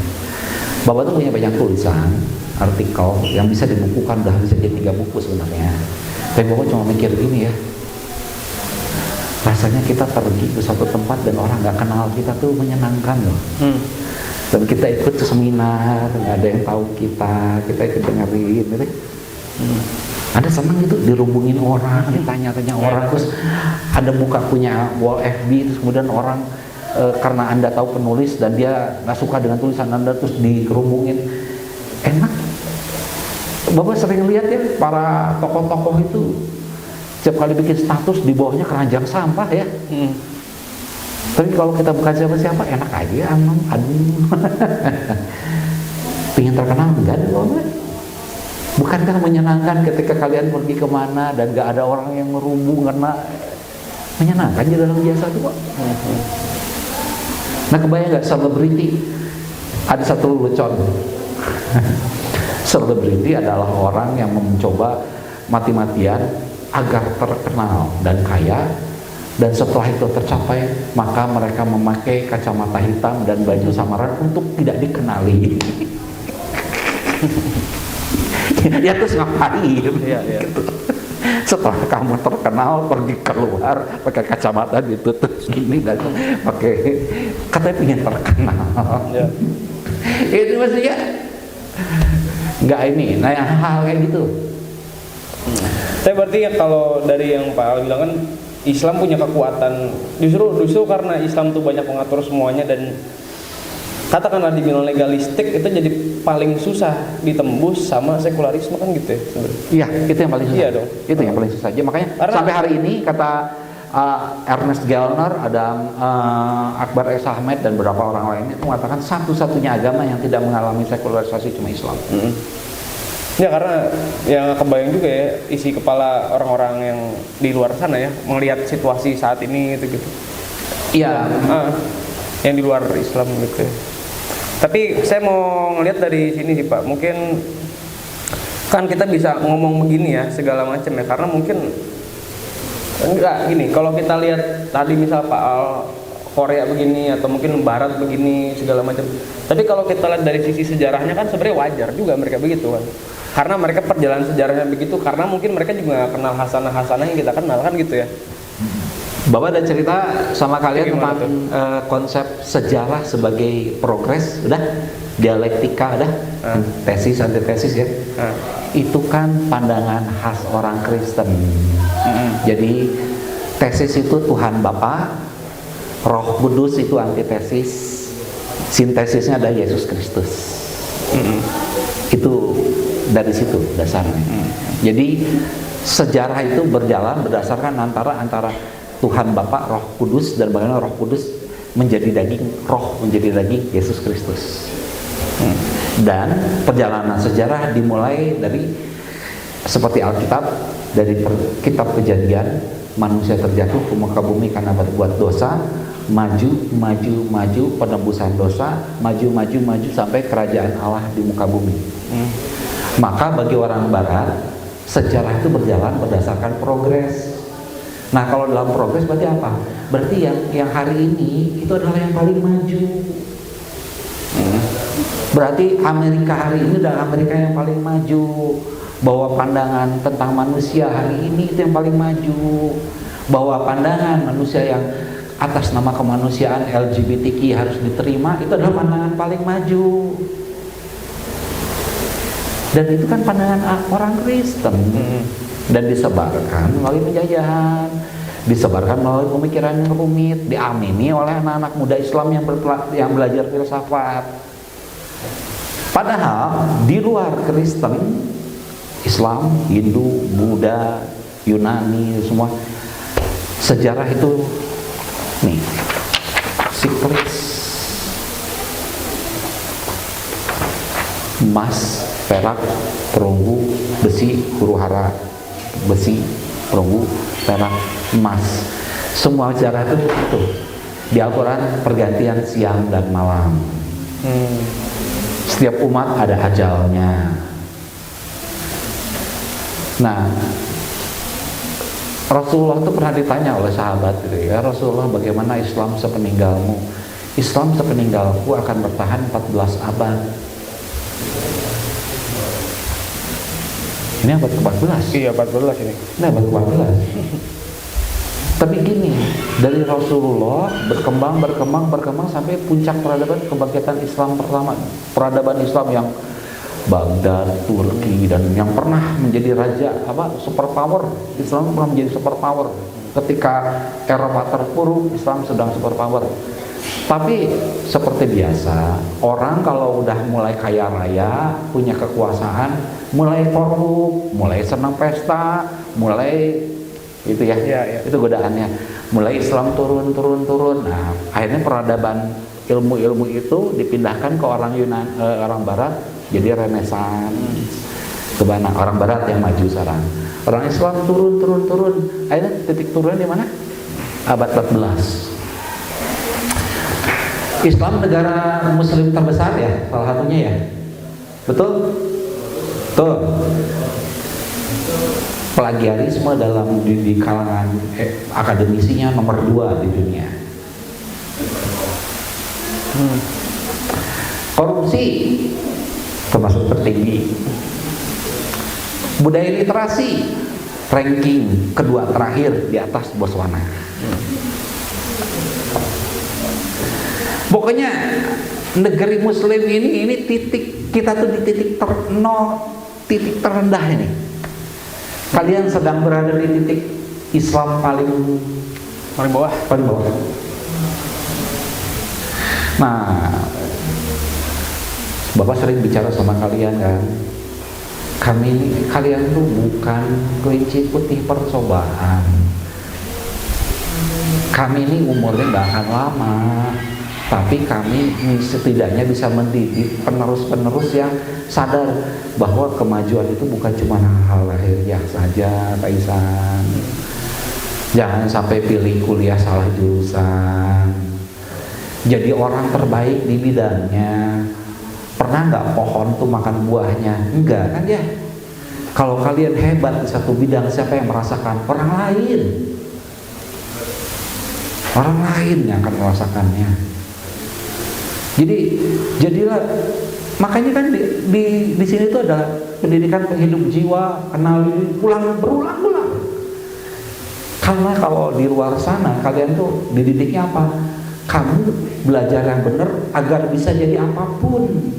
Bapak tuh punya banyak tulisan, artikel yang bisa dibukukan, udah bisa jadi 3 buku sebenarnya. Tapi Bapak cuma mikir gini ya, rasanya kita pergi ke suatu tempat dan orang nggak kenal kita tuh menyenangkan loh. Dan kita ikut ke seminar, nggak ada yang tahu kita ikut dengerin gitu. Ada senang itu dirumbungin orang, ditanya-tanya orang, terus ada muka punya wall FB, terus kemudian orang karena Anda tahu penulis dan dia nggak suka dengan tulisan Anda terus dikerumunin, enak. Bapak sering lihat ya para tokoh-tokoh itu setiap kali bikin status di bawahnya keranjang sampah ya. Tapi kalau kita bukan siapa-siapa enak aja, aman, aduh. Pengen terkenal enggak Bapak? Bukankah menyenangkan ketika kalian pergi kemana dan gak ada orang yang merubung karena menyenangkan di dalam jasa itu Pak? Nah kebayang gak selebriti? Ada satu lelucon. Selebriti adalah orang yang mencoba mati-matian agar terkenal dan kaya, dan setelah itu tercapai maka mereka memakai kacamata hitam dan baju samaran untuk tidak dikenali. Ya terus ngapain? Iya. Gitu. Setelah kamu terkenal pergi keluar pakai kacamata ditutup gini dan pakai katanya pengen terkenal. Ya. Itu maksudnya nggak ini. Nah yang hal kayak gitu. Tapi berarti ya kalau dari yang Pak Al bilang kan Islam punya kekuatan, justru karena Islam tuh banyak mengatur semuanya dan katakanlah dibilang legalistik itu jadi paling susah ditembus sama sekularisme kan gitu ya sebenarnya. Iya, itu yang paling susah. Iya dong. Itu yang paling susah. Jadi makanya sampai hari ini kata Ernest Gellner, ada Akbar S. Ahmed dan beberapa orang lain itu mengatakan satu-satunya agama yang tidak mengalami sekularisasi cuma Islam. Ya karena yang kebayang juga ya isi kepala orang-orang yang di luar sana ya melihat situasi saat ini gitu. Iya. Yang di luar Islam gitu ya. Tapi saya mau ngelihat dari sini sih Pak, mungkin kan kita bisa ngomong begini ya segala macam ya, karena mungkin enggak gini, kalau kita lihat tadi misal Pak Al Korea begini atau mungkin Barat begini segala macam. Tapi kalau kita lihat dari sisi sejarahnya kan sebenarnya wajar juga mereka begitu kan, karena mereka perjalanan sejarahnya begitu, karena mungkin mereka juga kenal hasanah-hasanah yang kita kenal kan gitu ya. Bapak ada cerita sama kalian Gimana tentang konsep sejarah sebagai progres, udah dialektika, udah tesis antitesis ya. Itu kan pandangan khas orang Kristen. Jadi tesis itu Tuhan Bapa, Roh Kudus itu antitesis, sintesisnya ada Yesus Kristus. Itu dari situ dasarnya. Jadi sejarah itu berjalan berdasarkan antara Tuhan Bapa, Roh Kudus, dan bagaimana Roh Kudus menjadi daging, Roh menjadi daging Yesus Kristus. Dan perjalanan sejarah dimulai dari seperti Alkitab, dari kitab Kejadian, manusia terjatuh ke muka bumi karena berbuat dosa, maju penebusan dosa, maju sampai kerajaan Allah di muka bumi. Maka bagi orang Barat, sejarah itu berjalan berdasarkan progres. Nah kalau dalam progres berarti apa? Berarti yang hari ini itu adalah yang paling maju. Berarti Amerika hari ini adalah Amerika yang paling maju. Bahwa pandangan tentang manusia hari ini itu yang paling maju. Bahwa pandangan manusia yang atas nama kemanusiaan LGBTQ harus diterima, itu adalah pandangan paling maju. Dan itu kan pandangan orang Kristen. Dan disebarkan melalui penjajahan, disebarkan melalui pemikiran yang rumit, diamini oleh anak-anak muda Islam yang belajar filsafat. Padahal di luar Kristen, Islam, Hindu, Buddha, Yunani, semua sejarah itu nih siklis, emas, perak, perunggu, besi, huru hara, besi, perunggu, perak, emas. Semua sejarah itu di Al-Quran pergantian siang dan malam. Setiap umat ada ajalnya. Nah, Rasulullah itu pernah ditanya oleh sahabat gitu ya, Rasulullah, bagaimana Islam sepeninggalmu? Islam sepeninggalku akan bertahan 14 abad. Ini abad ke-14. Iya, 14 ini. Ini abad ke-14. Tapi gini, dari Rasulullah berkembang sampai puncak peradaban kebangkitan Islam pertama, peradaban Islam yang Baghdad, Turki, dan yang pernah menjadi raja superpower. Islam pernah menjadi superpower. Ketika Eropa terpuruk, Islam sedang superpower. Tapi seperti biasa, orang kalau udah mulai kaya raya, punya kekuasaan, mulai korup, mulai senang pesta, mulai itu ya, itu godaannya. Mulai Islam turun. Nah, akhirnya peradaban ilmu itu dipindahkan ke orang orang Barat. Jadi Renaissance ke mana? Orang Barat yang maju sekarang. Orang Islam turun. Akhirnya titik turun di mana? Abad 14. Islam negara Muslim terbesar ya, salah satunya ya. Betul? Tuh. Plagiarisme dalam di kalangan akademisinya nomor 2 di dunia. Korupsi termasuk tertinggi. Budaya literasi ranking kedua terakhir di atas Botswana. Pokoknya negeri Muslim ini titik, kita tuh di titik terendah ini. Kalian sedang berada di titik Islam paling bawah. Nah, Bapak sering bicara sama kalian kan, kalian tuh bukan kelinci putih percobaan. Kami ini umurnya gak akan lama, tapi kami setidaknya bisa mendidik penerus-penerus yang sadar bahwa kemajuan itu bukan cuma hal lahiriah saja, Pak Isan. Jangan sampai pilih kuliah salah jurusan, jadi orang terbaik di bidangnya. Pernah nggak pohon tuh makan buahnya? Enggak kan ya? Kalau kalian hebat di satu bidang, siapa yang merasakan? Orang lain. Orang lain yang akan merasakannya. Jadilah, makanya kan di sini tuh ada pendidikan penghidup jiwa, kenal diri, berulang-ulang. Karena kalau di luar sana kalian tuh dididiknya apa? Kamu belajar yang benar agar bisa jadi apapun.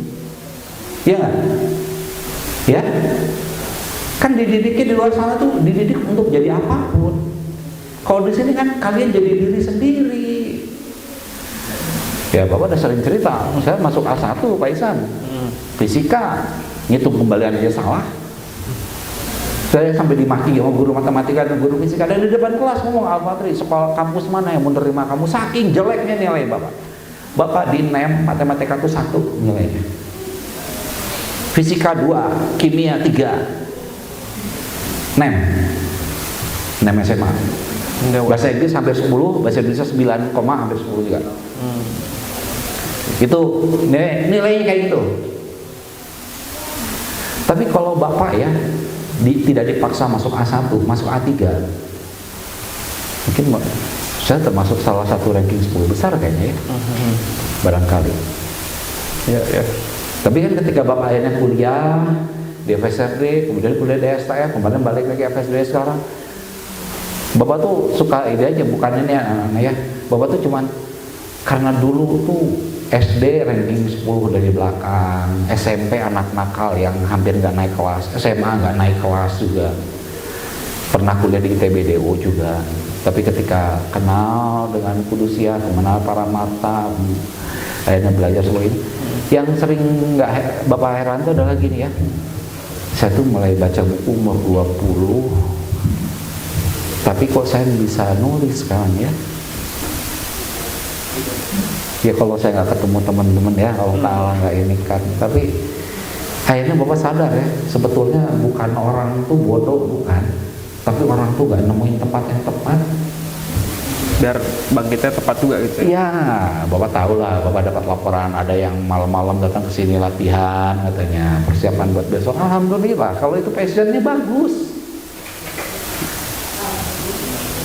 Ya gak? Ya? Kan dididiknya di luar sana tuh dididik untuk jadi apapun. Kalau di sini kan kalian jadi diri sendiri. Ya Bapak udah sering cerita, saya masuk A1 Pak Isan, fisika, ngitung kembalian aja salah. Saya sampai dimaki sama guru matematika dan guru fisika, dan di depan kelas ngomong, Al-Fatri, sekolah kampus mana yang menerima kamu? Saking jeleknya nilai Bapak. Bapak di NEM matematika itu 1 nilainya, fisika 2, kimia 3, NEM SMA. Bahasa Inggris hampir 10, bahasa Indonesia 9, hampir 10 juga. Itu nilainya kayak gitu. Tapi kalau Bapak ya tidak dipaksa masuk A1, masuk A3, mungkin saya termasuk salah satu ranking 10 besar kayaknya ya, barangkali. Ya. Tapi kan ketika Bapak akhirnya kuliah di FSRD, kemudian kuliah di STF, kemudian balik lagi FSD sekarang, Bapak tuh suka ide aja, bukan ini ya. Bapak tuh cuman karena dulu tuh SD ranking 10 dari belakang, SMP anak nakal yang hampir nggak naik kelas, SMA nggak naik kelas juga, pernah kuliah di ITB-DO juga. Tapi ketika kenal dengan Kudusia, mengenal para mata, akhirnya belajar semua ini. Yang sering nggak Bapak heran itu adalah gini ya, saya tuh mulai baca buku umur 20, tapi kok saya bisa nulis sekarang ya? Ya kalau saya nggak ketemu teman-teman ya, kalau Ta'ala nggak ini kan. Tapi akhirnya Bapak sadar ya, sebetulnya bukan orang tuh bodoh, bukan. Tapi orang tuh nggak nemuin tempat yang tepat. Biar bangkitnya tepat juga gitu. Iya, Bapak tahu lah, Bapak dapat laporan ada yang malam-malam datang ke sini latihan, katanya persiapan buat besok. Alhamdulillah, kalau itu passionnya bagus.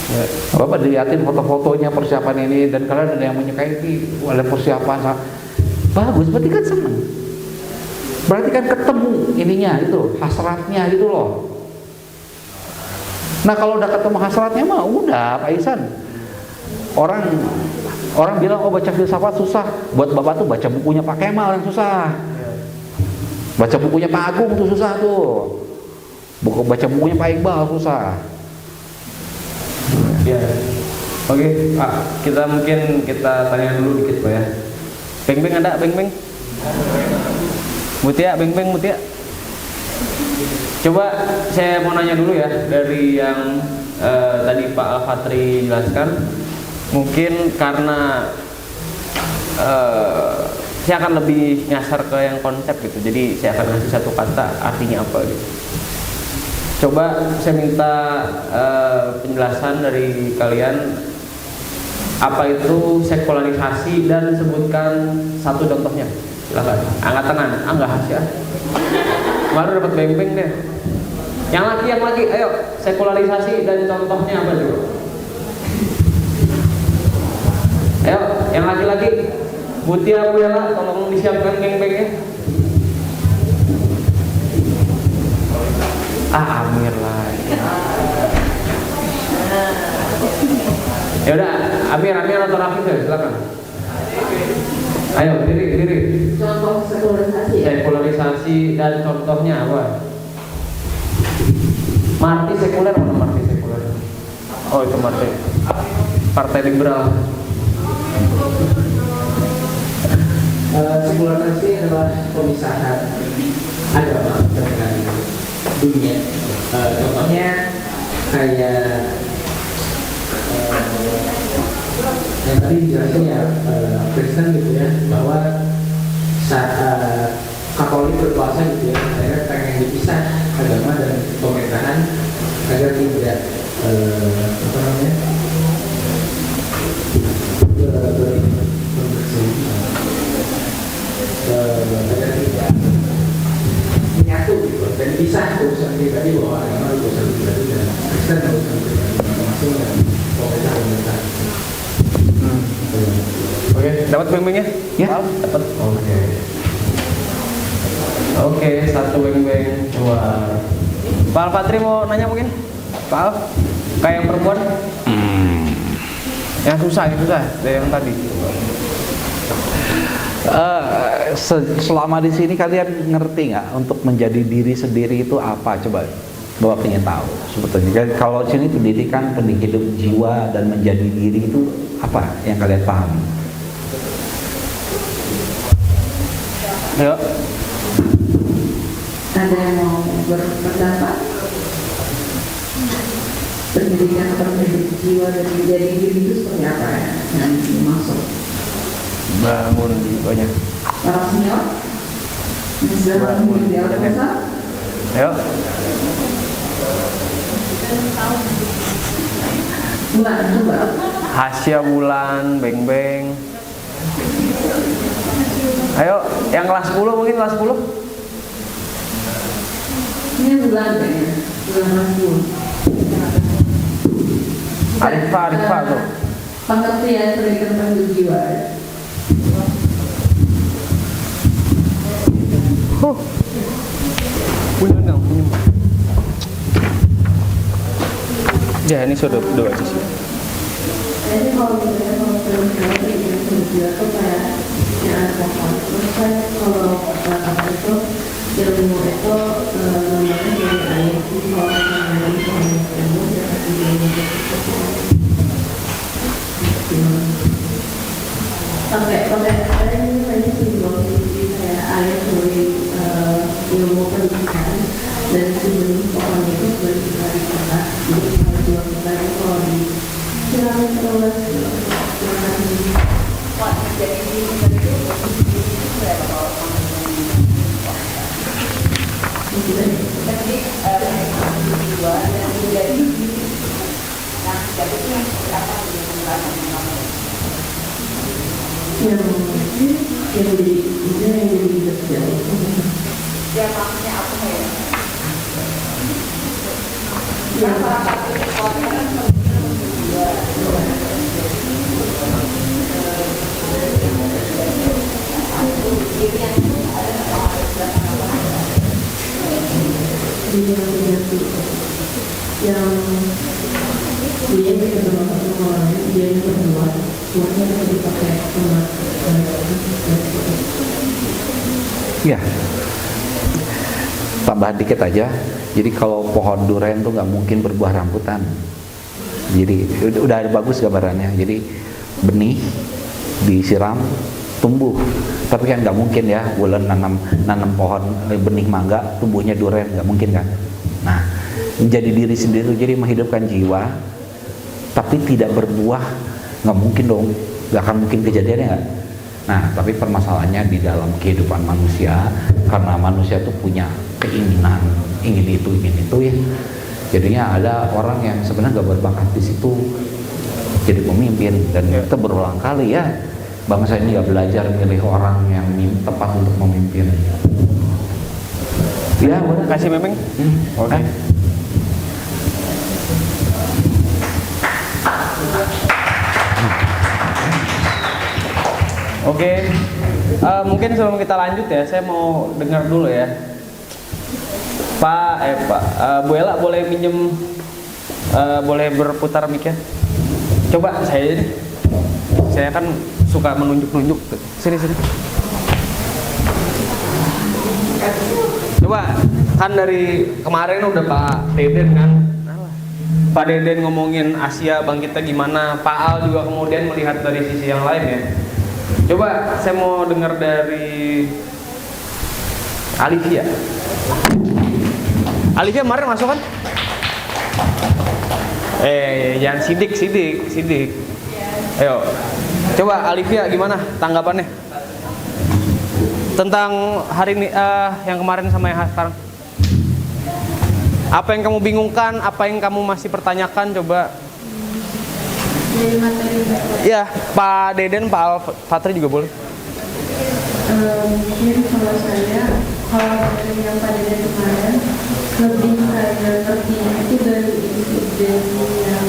Ya. Bapak dilihatin foto-fotonya persiapan ini, dan kalian ada yang menyukai ini, ada persiapan bagus, berarti kan seneng, berarti kan ketemu ininya itu, hasratnya gitu loh. Nah kalau udah ketemu hasratnya mah udah Pak Ihsan. Orang bilang oh baca filsafat susah, buat Bapak tuh baca bukunya Pak Kemal yang susah, baca bukunya Pak Agung tuh susah tuh, baca bukunya Pak Iqbal susah. Ya. Oke, Pak, kita tanya dulu dikit Pak ya. Beng ada, Beng. Mutia, Beng Mutia. Coba saya mau nanya dulu ya, dari yang tadi Pak Al-Fatri jelaskan, mungkin karena saya akan lebih nyasar ke yang konsep gitu, jadi saya akan ngasih satu kata artinya apa gitu. Coba saya minta penjelasan dari kalian, apa itu sekularisasi, dan sebutkan satu contohnya. Silakan, angkat tangan. Enggak ya. Baru dapat beng deh. Yang laki, ayo, sekularisasi dan contohnya apa dulu? Ayo, yang laki-laki, Mutia, Bu Ella, tolong disiapkan beng-bengnya. Amir lah. Ya udah, Amir atau Rafif ya, silakan. Ayo, diri. Contoh sekularisasi. Sekularisasi dan contohnya apa? Marti sekuler mana Marti sekuler? Oh itu Marti. Partai Liberal. Sekularisasi adalah pemisahan agama dengan dunia. Contohnya kayak yang tadi dijelasin ya, Kristen gitu ya, bahwa saat Katolik berkuasa gitu ya, mereka pengen dipisah agama dan pemerintahan agar tidak apa namanya agar tidak menyatu gitu dan pisah urusan pribadi, bahwa agama urusan pribadi dan Kristen urusan pribadi masing-masing dan pemerintah. Oke, dapat beng-bengnya? Ya, dapat. Oke, satu beng-beng keluar. Pak Al-Fatri mau nanya mungkin? Pak Al, kayak yang perempuan? Yang susah dari yang tadi. Selama di sini kalian ngerti nggak untuk menjadi diri sendiri itu apa? Coba Bapak pengen tahu sebetulnya. Kalau sini pendidikan hidup jiwa dan menjadi diri itu apa yang kalian pahami? Ayo. Ada yang mau berpendapat? Pendidikan atau hidup jiwa dan menjadi diri itu seperti apa ya? Yang dimaksud? Bangun jiwanya. Para senior? Yang sudah bangun di Al-Qasar? Ayo. Bulan, coba. Hasya Bulan, beng-beng. Ayo, yang kelas 10 mungkin kelas 10. Ini bulan kayaknya, bulan Rasul. Arifah tuh. Pengertian pendidikan hidup jiwa. Punya. Ya ini sudah dua sisi. Jadi kalau misalnya kalau film dia tuh kayak yang ada pohon. Terus kan kalau apa itu ilmu itu namanya dari air. Jadi kalau misalnya pohon ilmu dia pasti sampai ada yang tadi simbol jadi kayak air sebagai ilmu pendidikan dan sebelum pohon itu berbicara di kota. Jadi kalau jual kita itu kalau di silakan terus yang jadi terjadi. Ya maksudnya apa ya? Yang dia bisa berbuat dia bisa berbuat semuanya bisa dipakai sama Ya, tambahan dikit aja. Jadi kalau pohon duren tuh nggak mungkin berbuah rambutan. Jadi udah bagus gambarannya. Jadi benih disiram tumbuh. Tapi kan nggak mungkin ya, bulan nanam pohon benih mangga tumbuhnya duren, nggak mungkin kan. Nah, menjadi diri sendiri, jadi menghidupkan jiwa, tapi tidak berbuah, nggak mungkin dong, nggak akan mungkin kejadiannya nggak. Nah, tapi permasalahannya di dalam kehidupan manusia, karena manusia tuh punya keinginan, ingin itu ya. Jadinya ada orang yang sebenarnya nggak berbakat di situ jadi pemimpin, dan kita berulang kali ya, bangsa ini nggak belajar milih orang yang tepat untuk memimpin. Ya, Kasih memang. Oke. Oke, mungkin sebelum kita lanjut ya, saya mau dengar dulu ya, Pak, Bu Ella boleh minjem, boleh berputar mic-nya? Coba saya kan suka menunjuk-nunjuk, sini. Coba, kan dari kemarin udah Pak Deden kan, Pak Deden ngomongin Asia bangkitnya gimana, Pak Al juga kemudian melihat dari sisi yang lain ya. Coba saya mau dengar dari Alivia. Alivia kemarin masuk kan? Jangan sidik. Ayo. Coba Alivia gimana tanggapannya? Tentang hari ini yang kemarin sama yang sekarang. Apa yang kamu bingungkan, apa yang kamu masih pertanyakan, coba. dari materi Ya, Pak Deden, Pak Al Fatri juga boleh. mungkin kalau saya dari yang pada dari kemarin lebih kayak ngertinya itu dari insiden yang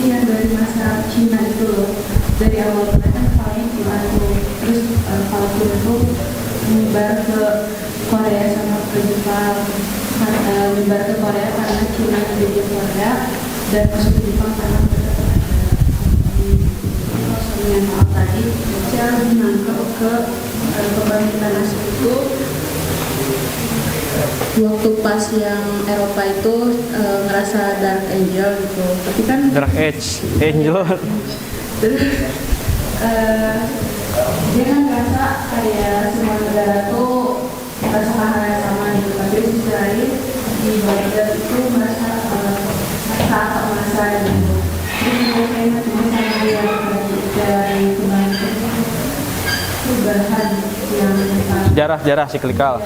yang dari masa Cina itu loh, dari awal mereka paling Cina tuh, terus kalau Cina itu menyebar ke Korea sama ke Jepang, menyebar ke Korea karena Cina jadi Korea dan masuk ke Jepang karena yang maaf tadi saya lebih nangkep ke kebangkitan Asia itu waktu pas yang Eropa itu ngerasa Dark Angel gitu, tapi kan Dark Angel. terus dia kan ngerasa kayak semua negara tuh merasakan hal yang sama gitu, tapi di sisi lain di Baghdad itu merasa gitu. Jadi kayaknya cuma sama yang dari perubahan yang Sejarah siklikal.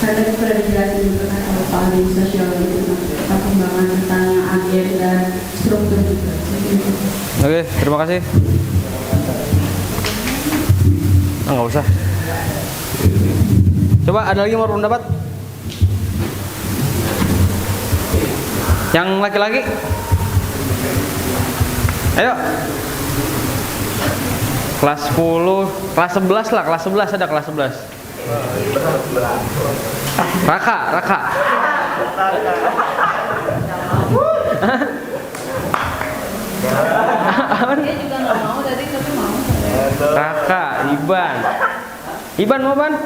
karena itu sudah dijelasin juga kan kalau paling sosial itu perkembangan tentang agen dan struktur juga. Oke, terima kasih. Nggak usah. Coba ada lagi mau pendapat? Yang laki-laki? Ayo. Kelas 10, kelas 11 lah, kelas 11 ada kelas 11. Raka. Dia juga nggak mau tadi tapi mau. Raka, Iban mau Ban?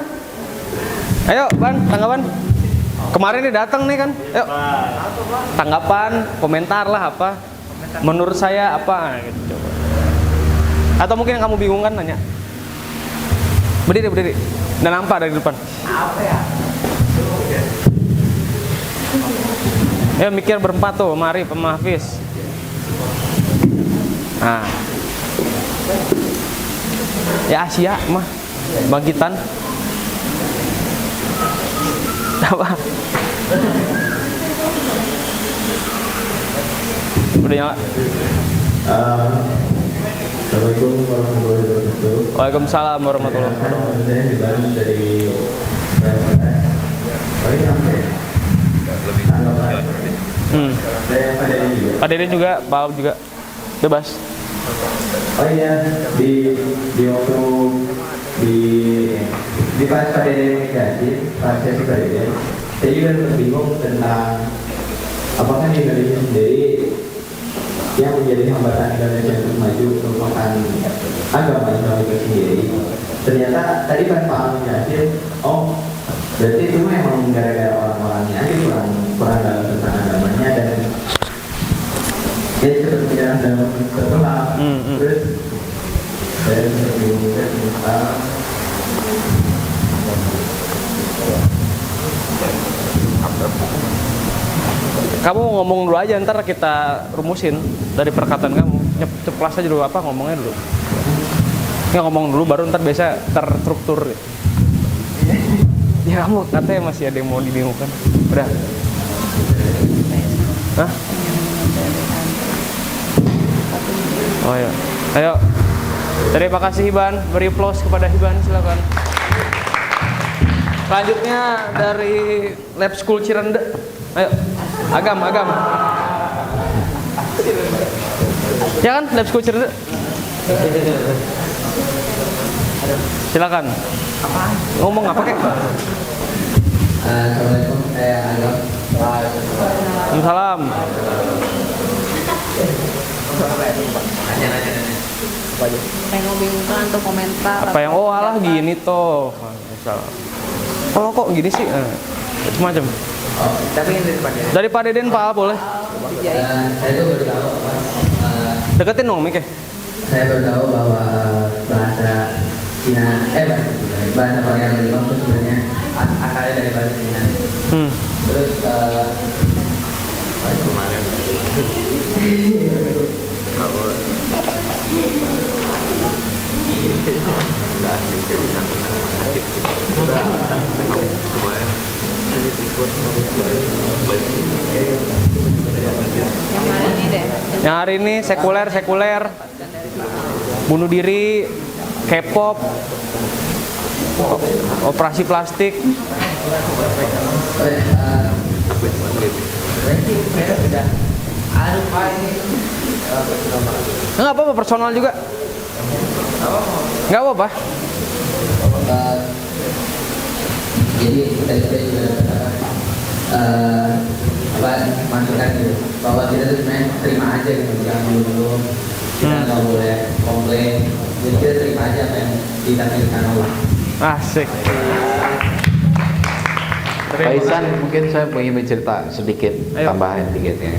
Ayo Ban, tanggapan. Kemarin dia datang nih kan. Ayo. Tanggapan, komentar lah apa. Menurut saya apa gitu coba. Atau mungkin yang kamu bingung kan nanya. Berdiri. Dan nampak dari depan. Ya mikir berempat tuh, mari pemahfis. Nah. Ya Asia mah bangkitan. Apa? Udah nyala. Assalamualaikum warahmatullahi wabarakatuh. Waalaikumsalam warahmatullahi wabarakatuh. Saya dibantu dari Saya Pak Dede juga, Pak Alp juga bebas. Oh iya, di waktu di pas Pak Dede negatif, pas sesi Pak Dede, saya juga bingung tentang apakah Indonesia sendiri yang menjadi hambatan Indonesia untuk maju merupakan agama Islam itu sendiri. Ternyata tadi pas Pak Al menjelaskan, oh berarti itu memang gara-gara orang-orangnya aja kurang dalam tentang agamanya dan dia cepat berjalan dalam terbelah. Terus saya bingung tentang Kamu ngomong dulu aja, ntar kita rumusin dari perkataan kamu. Ceplas aja dulu apa ngomongnya dulu. Ya ngomong dulu baru ntar biasa terstruktur. Ya kamu katanya masih ada yang mau dibingungkan. Udah. Hah? Oh ya. Ayo. Terima kasih Hiban. Beri applause kepada Hiban, silakan. Selanjutnya dari Lab School Cirende. Ayo. Agam. Ya kan, Lab School Cirende. Silakan. Ngomong apa kek? Assalamualaikum, saya Agam. Salam. Pengen membingungkan atau komentar. Apa yang alah gini toh. Misal. Oh kok gini sih? Semacam. Tapi yang dari Pak Dede. Dari Pak Deden Pak Al boleh. Saya tuh baru tahu Deketin dong mic-nya. saya baru tahu bahwa bahasa Cina, bahasa Korea yang itu sebenarnya asalnya dari bahasa Cina. Terus kemarin Yang hari ini sekuler, bunuh diri, K-pop, operasi plastik. Nggak apa-apa, personal juga. Nggak apa-apa. jadi tadi saya juga masukan gitu bahwa kita tuh sebenarnya terima aja gitu, jangan dulu kita nggak boleh komplain, jadi kita terima aja apa yang ditakdirkan Allah. Asik. Pak Isan, mungkin saya ingin bercerita sedikit, Ayo. tambahan dikit ya.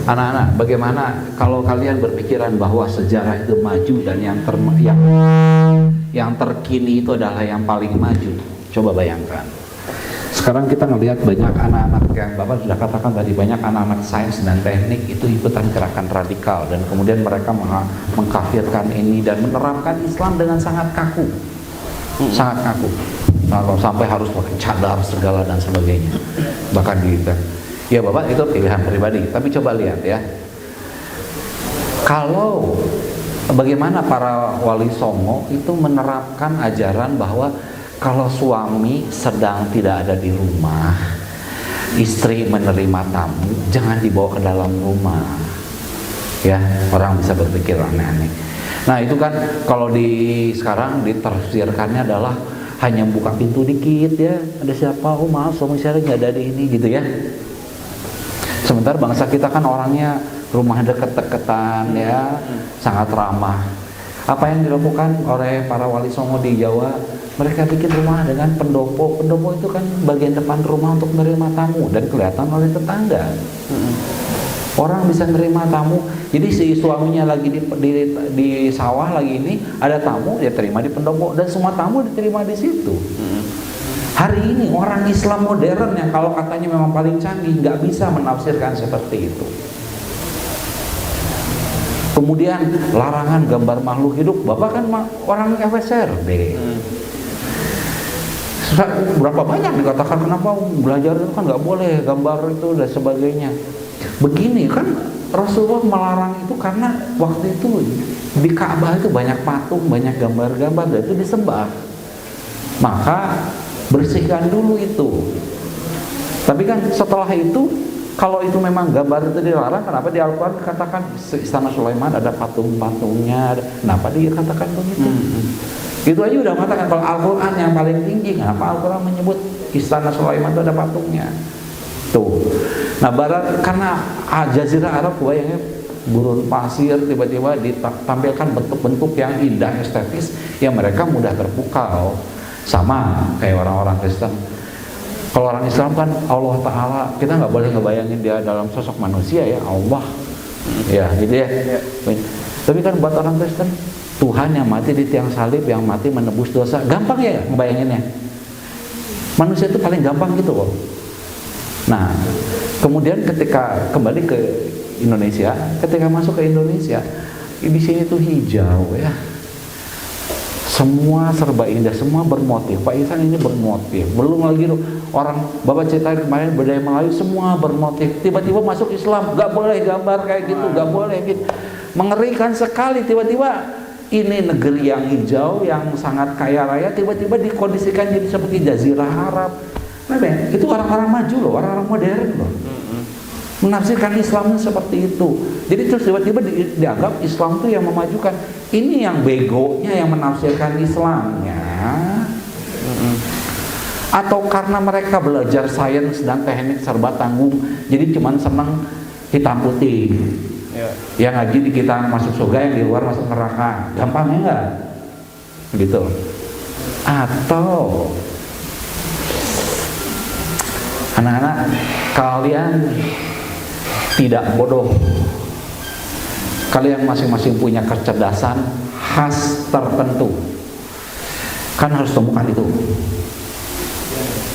Anak-anak, bagaimana kalau kalian berpikiran bahwa sejarah itu maju dan yang terkini itu adalah yang paling maju? Coba bayangkan. Sekarang kita ngelihat banyak anak-anak yang Bapak sudah katakan tadi, banyak anak-anak sains dan teknik itu ikutan gerakan radikal dan kemudian mereka mengkafirkan ini dan menerapkan Islam dengan sangat kaku, sangat kaku. Nah, sampai harus pakai cadar segala dan sebagainya. Bahkan gitu. Ya Bapak itu pilihan pribadi, tapi coba lihat ya. Kalau bagaimana para wali songo itu menerapkan ajaran bahwa kalau suami sedang tidak ada di rumah, istri menerima tamu, jangan dibawa ke dalam rumah. Ya, orang bisa berpikir aneh-aneh. Nah, itu kan kalau sekarang ditafsirkannya adalah hanya buka pintu dikit ya, ada siapa, oh maaf suami saya nggak ada di ini gitu ya. Sementara bangsa kita kan orangnya rumah deket-deketan ya, sangat ramah. Apa yang dilakukan oleh para wali songo di Jawa, mereka bikin rumah dengan pendopo. Pendopo itu kan bagian depan rumah untuk menerima tamu dan kelihatan oleh tetangga. Orang bisa menerima tamu. Jadi si suaminya lagi di sawah lagi ini, ada tamu dia terima di pendopo dan semua tamu diterima di situ. Hari ini orang Islam modern yang kalau katanya memang paling canggih nggak bisa menafsirkan seperti itu. Kemudian larangan gambar makhluk hidup. Bapak kan orang FSRD. Berapa banyak dikatakan kenapa belajar itu kan nggak boleh gambar itu dan sebagainya. Begini kan Rasulullah melarang itu karena waktu itu di Ka'bah itu banyak patung, banyak gambar-gambar dan itu disembah. Maka bersihkan dulu itu. Tapi kan setelah itu, kalau itu memang gambar itu dilarang, kenapa di Al-Quran dikatakan Istana Sulaiman ada patung-patungnya? Kenapa dia katakan begitu? Itu aja udah mengatakan kalau Al-Quran yang paling tinggi, kenapa Al-Quran menyebut Istana Sulaiman itu ada patungnya? Tuh. Nah, barat karena Jazirah Arab bayangnya gurun pasir, tiba-tiba ditampilkan bentuk-bentuk yang indah, estetis, yang mereka mudah terpukau. Sama kayak orang-orang Kristen. Kalau orang Islam kan Allah Ta'ala, kita nggak boleh ngebayangin dia dalam sosok manusia ya, Allah ya gitu ya. Tapi kan buat orang Kristen, Tuhan yang mati di tiang salib, yang mati menebus dosa, gampang ya ngebayanginnya. Manusia itu paling gampang gitu loh. Nah, kemudian ketika kembali ke Indonesia, ketika masuk ke Indonesia, di sini tuh hijau ya, semua serba indah, semua bermotif. Pak Ihsan ini bermotif. Belum lagi orang Bapak cerita kemarin budaya Melayu semua bermotif. Tiba-tiba masuk Islam, nggak boleh gambar kayak gitu, nggak boleh gitu. Mengerikan sekali. Tiba-tiba ini negeri yang hijau, yang sangat kaya raya, tiba-tiba dikondisikan jadi seperti Jazirah Arab. Nah, itu orang-orang maju loh, orang-orang modern loh. Menafsirkan Islamnya seperti itu. Jadi terus tiba-tiba dianggap Islam itu yang memajukan. Ini yang begonya yang menafsirkan Islamnya. Atau karena mereka belajar sains dan teknik serba tanggung, jadi cuman senang hitam putih. Yang ngaji di kita masuk surga, yang di luar masuk neraka. Gampangnya enggak? Gitu. Atau anak-anak, kalian tidak bodoh. Kalian masing-masing punya kecerdasan khas tertentu. Kan harus temukan itu.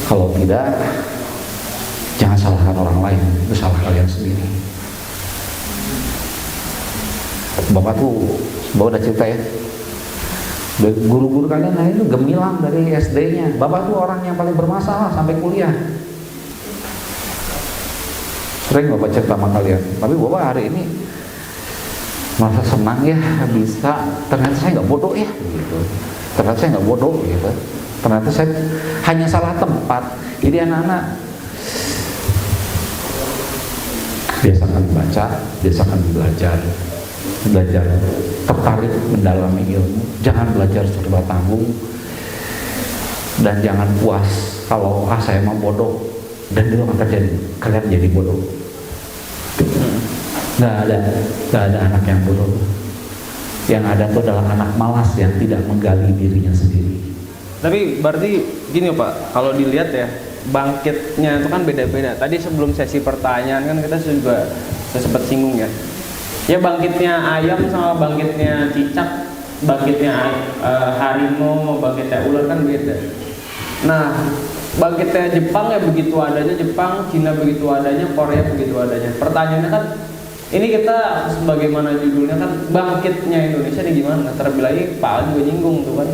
Kalau tidak, jangan salahkan orang lain, itu salah kalian sendiri. Bapak udah cerita ya. Guru-guru kalian itu gemilang dari SD-nya. Bapak tuh orang yang paling bermasalah sampai kuliah. Sering Bapak cerita sama kalian. Tapi Bapak hari ini merasa senang ya, bisa. Ternyata saya nggak bodoh ya, gitu. Ternyata saya nggak bodoh, gitu. Ternyata saya hanya salah tempat. Jadi anak-anak biasakan baca, biasakan belajar tertarik mendalami ilmu. Jangan belajar serba tanggung dan jangan puas kalau saya mau bodoh dan itu akan terjadi, kalian jadi bodoh. Nggak ada anak yang bodoh. Yang ada itu adalah anak malas yang tidak menggali dirinya sendiri. Tapi berarti gini Pak, kalau dilihat ya, bangkitnya itu kan beda-beda. Tadi sebelum sesi pertanyaan kan kita juga sempat singgung ya. Ya bangkitnya ayam sama bangkitnya cicak, bangkitnya harimau, bangkitnya ular kan beda. Nah, bangkitnya Jepang ya begitu adanya Jepang, Cina begitu adanya, Korea begitu adanya. Pertanyaannya kan, ini kita sebagaimana judulnya kan bangkitnya Indonesia nih gimana? Terlebih lagi Pak Al juga nyinggung tuh kan.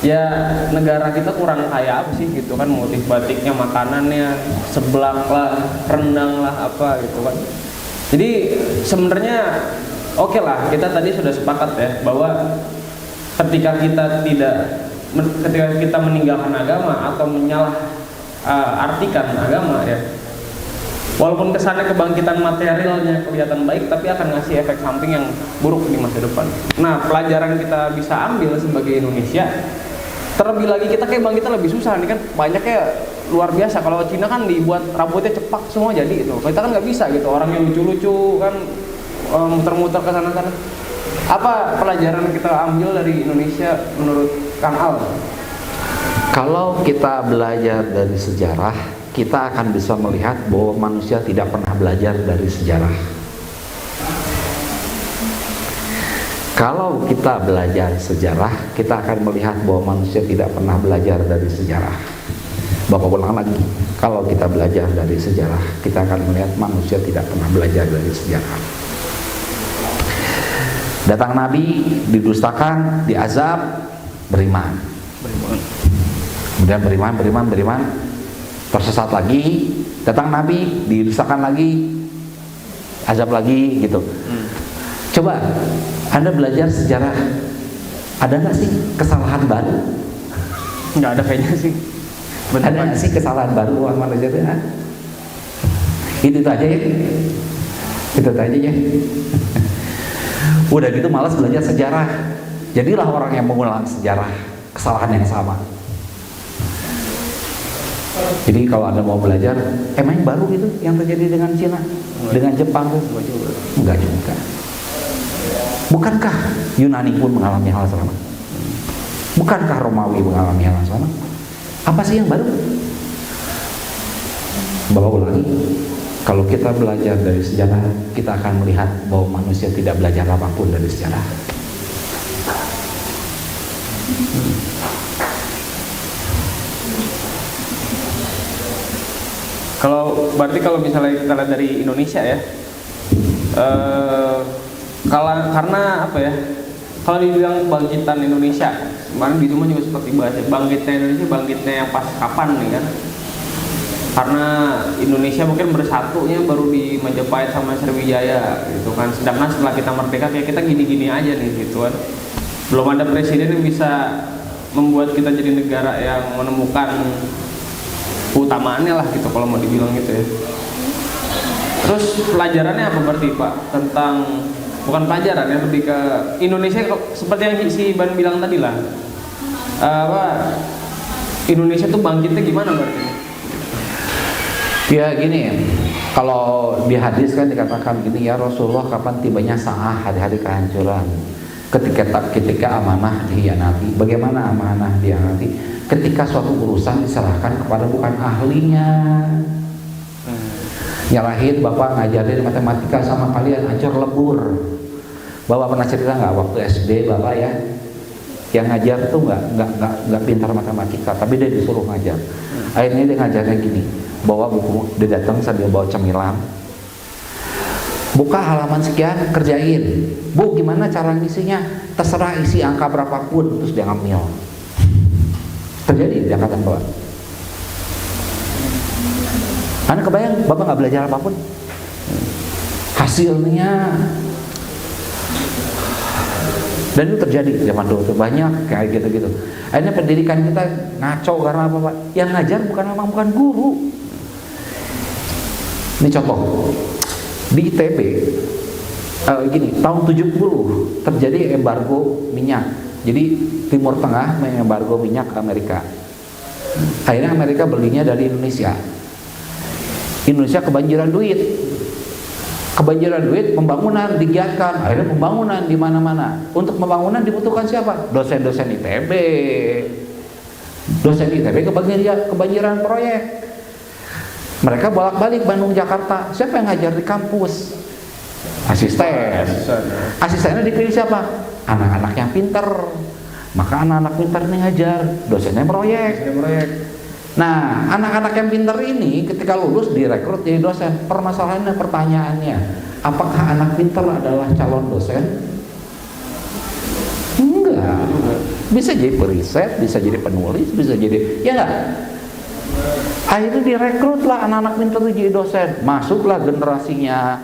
Ya negara kita kurang kaya apa sih gitu kan, motif batiknya, makanannya, seblak lah, rendang lah apa gitu kan. Jadi sebenarnya oke lah, kita tadi sudah sepakat ya bahwa ketika kita meninggalkan agama atau menyalah artikan agama ya, walaupun kesannya kebangkitan materialnya kelihatan baik, tapi akan ngasih efek samping yang buruk di masa depan. Nah, pelajaran kita bisa ambil sebagai Indonesia, Terlebih lagi kita kayak bangkitnya lebih susah nih kan, banyaknya luar biasa. Kalau Cina kan dibuat rambutnya cepak semua jadi gitu. Kita kan nggak bisa gitu, orang yang lucu-lucu kan muter-muter ke sana-sana. Apa pelajaran kita ambil dari Indonesia menurut Kang Al? Kalau kita belajar dari sejarah, kita akan bisa melihat bahwa manusia tidak pernah belajar dari sejarah. Kalau kita belajar sejarah, kita akan melihat bahwa manusia tidak pernah belajar dari sejarah. Bapak ulang lagi, kalau kita belajar dari sejarah, kita akan melihat manusia tidak pernah belajar dari sejarah. Datang Nabi, didustakan, diazab, beriman. Kemudian beriman, tersesat lagi, datang Nabi, didustakan lagi, azab lagi, gitu. Coba Anda belajar sejarah, ada nggak sih kesalahan baru? Nggak ada kayaknya sih. Ada nggak sih kesalahan baru orang manusia itu? Itu aja ya, itu aja ya. Udah gitu malas belajar sejarah, jadilah orang yang mengulang sejarah kesalahan yang sama. Jadi kalau Anda mau belajar, emang yang baru itu yang terjadi dengan Cina, dengan Jepang tuh? Enggak juga. Bukankah Yunani pun mengalami hal sama? Bukankah Romawi mengalami hal sama? Apa sih yang baru? Bapak ulangi, kalau kita belajar dari sejarah, kita akan melihat bahwa manusia tidak belajar apapun dari sejarah. Kalau misalnya kita lihat dari Indonesia ya, karena apa ya, kalau dibilang bangkitan Indonesia, kemarin di rumah juga seperti bahas bangkitnya Indonesia, bangkitnya yang pas kapan nih kan? Karena Indonesia mungkin bersatunya baru di Majapahit sama Sriwijaya gitu kan, sedangkan setelah kita merdeka kayak kita gini-gini aja nih gitu kan, belum ada presiden yang bisa membuat kita jadi negara yang menemukan keutamaannya lah gitu kalau mau dibilang gitu ya. Terus pelajarannya apa berarti Pak tentang, bukan pelajaran ya, lebih ke Indonesia seperti yang si Iban bilang tadi lah, Indonesia tuh bangkitnya gimana berarti? Ya gini, kalau di hadis kan dikatakan gini, ya Rasulullah kapan tibanya sa'ah, hari-hari kehancuran, ketika amanah dihianati. Bagaimana amanah dihianati? Ketika suatu urusan diserahkan kepada bukan ahlinya. Nyalahin bapak ngajarin matematika sama kalian hancur lebur. Bapak pernah cerita nggak waktu SD bapak ya, yang ngajar tuh nggak pintar matematika, tapi dia disuruh ngajar. Akhirnya dia ngajarnya gini, bawa buku, dia datang sambil bawa cemilan, buka halaman sekian, kerjain. Bu, gimana cara ngisinya? Terserah isi angka berapapun, terus dia ngambil. Terjadi di angkatan bawah. Anda kebayang, bapak nggak belajar apapun, hasilnya. Dan itu terjadi zaman dulu tuh, banyak kayak gitu-gitu. Akhirnya pendidikan kita ngaco karena apa Pak? Yang ngajar bukan guru. Ini contoh di ITB, gini, tahun 70 terjadi embargo minyak. Jadi Timur Tengah mengembargo minyak ke Amerika. Akhirnya Amerika belinya dari Indonesia. Indonesia kebanjiran duit. Pembangunan digiatkan. Akhirnya pembangunan di mana-mana. Untuk pembangunan dibutuhkan siapa? Dosen-dosen ITB. Dosen ITB kebanjiran proyek. Mereka bolak-balik Bandung Jakarta. Siapa yang ngajar di kampus? Asisten. Asistennya dipilih siapa? Anak-anak yang pinter. Maka anak-anak pinter ini ngajar, dosennya proyek. Nah, anak-anak yang pinter ini ketika lulus direkrut jadi dosen. Pertanyaannya, apakah anak pinter adalah calon dosen? Enggak. Bisa jadi periset, bisa jadi penulis, bisa jadi, ya enggak? Akhirnya direkrutlah anak-anak pinter jadi dosen. Masuklah generasinya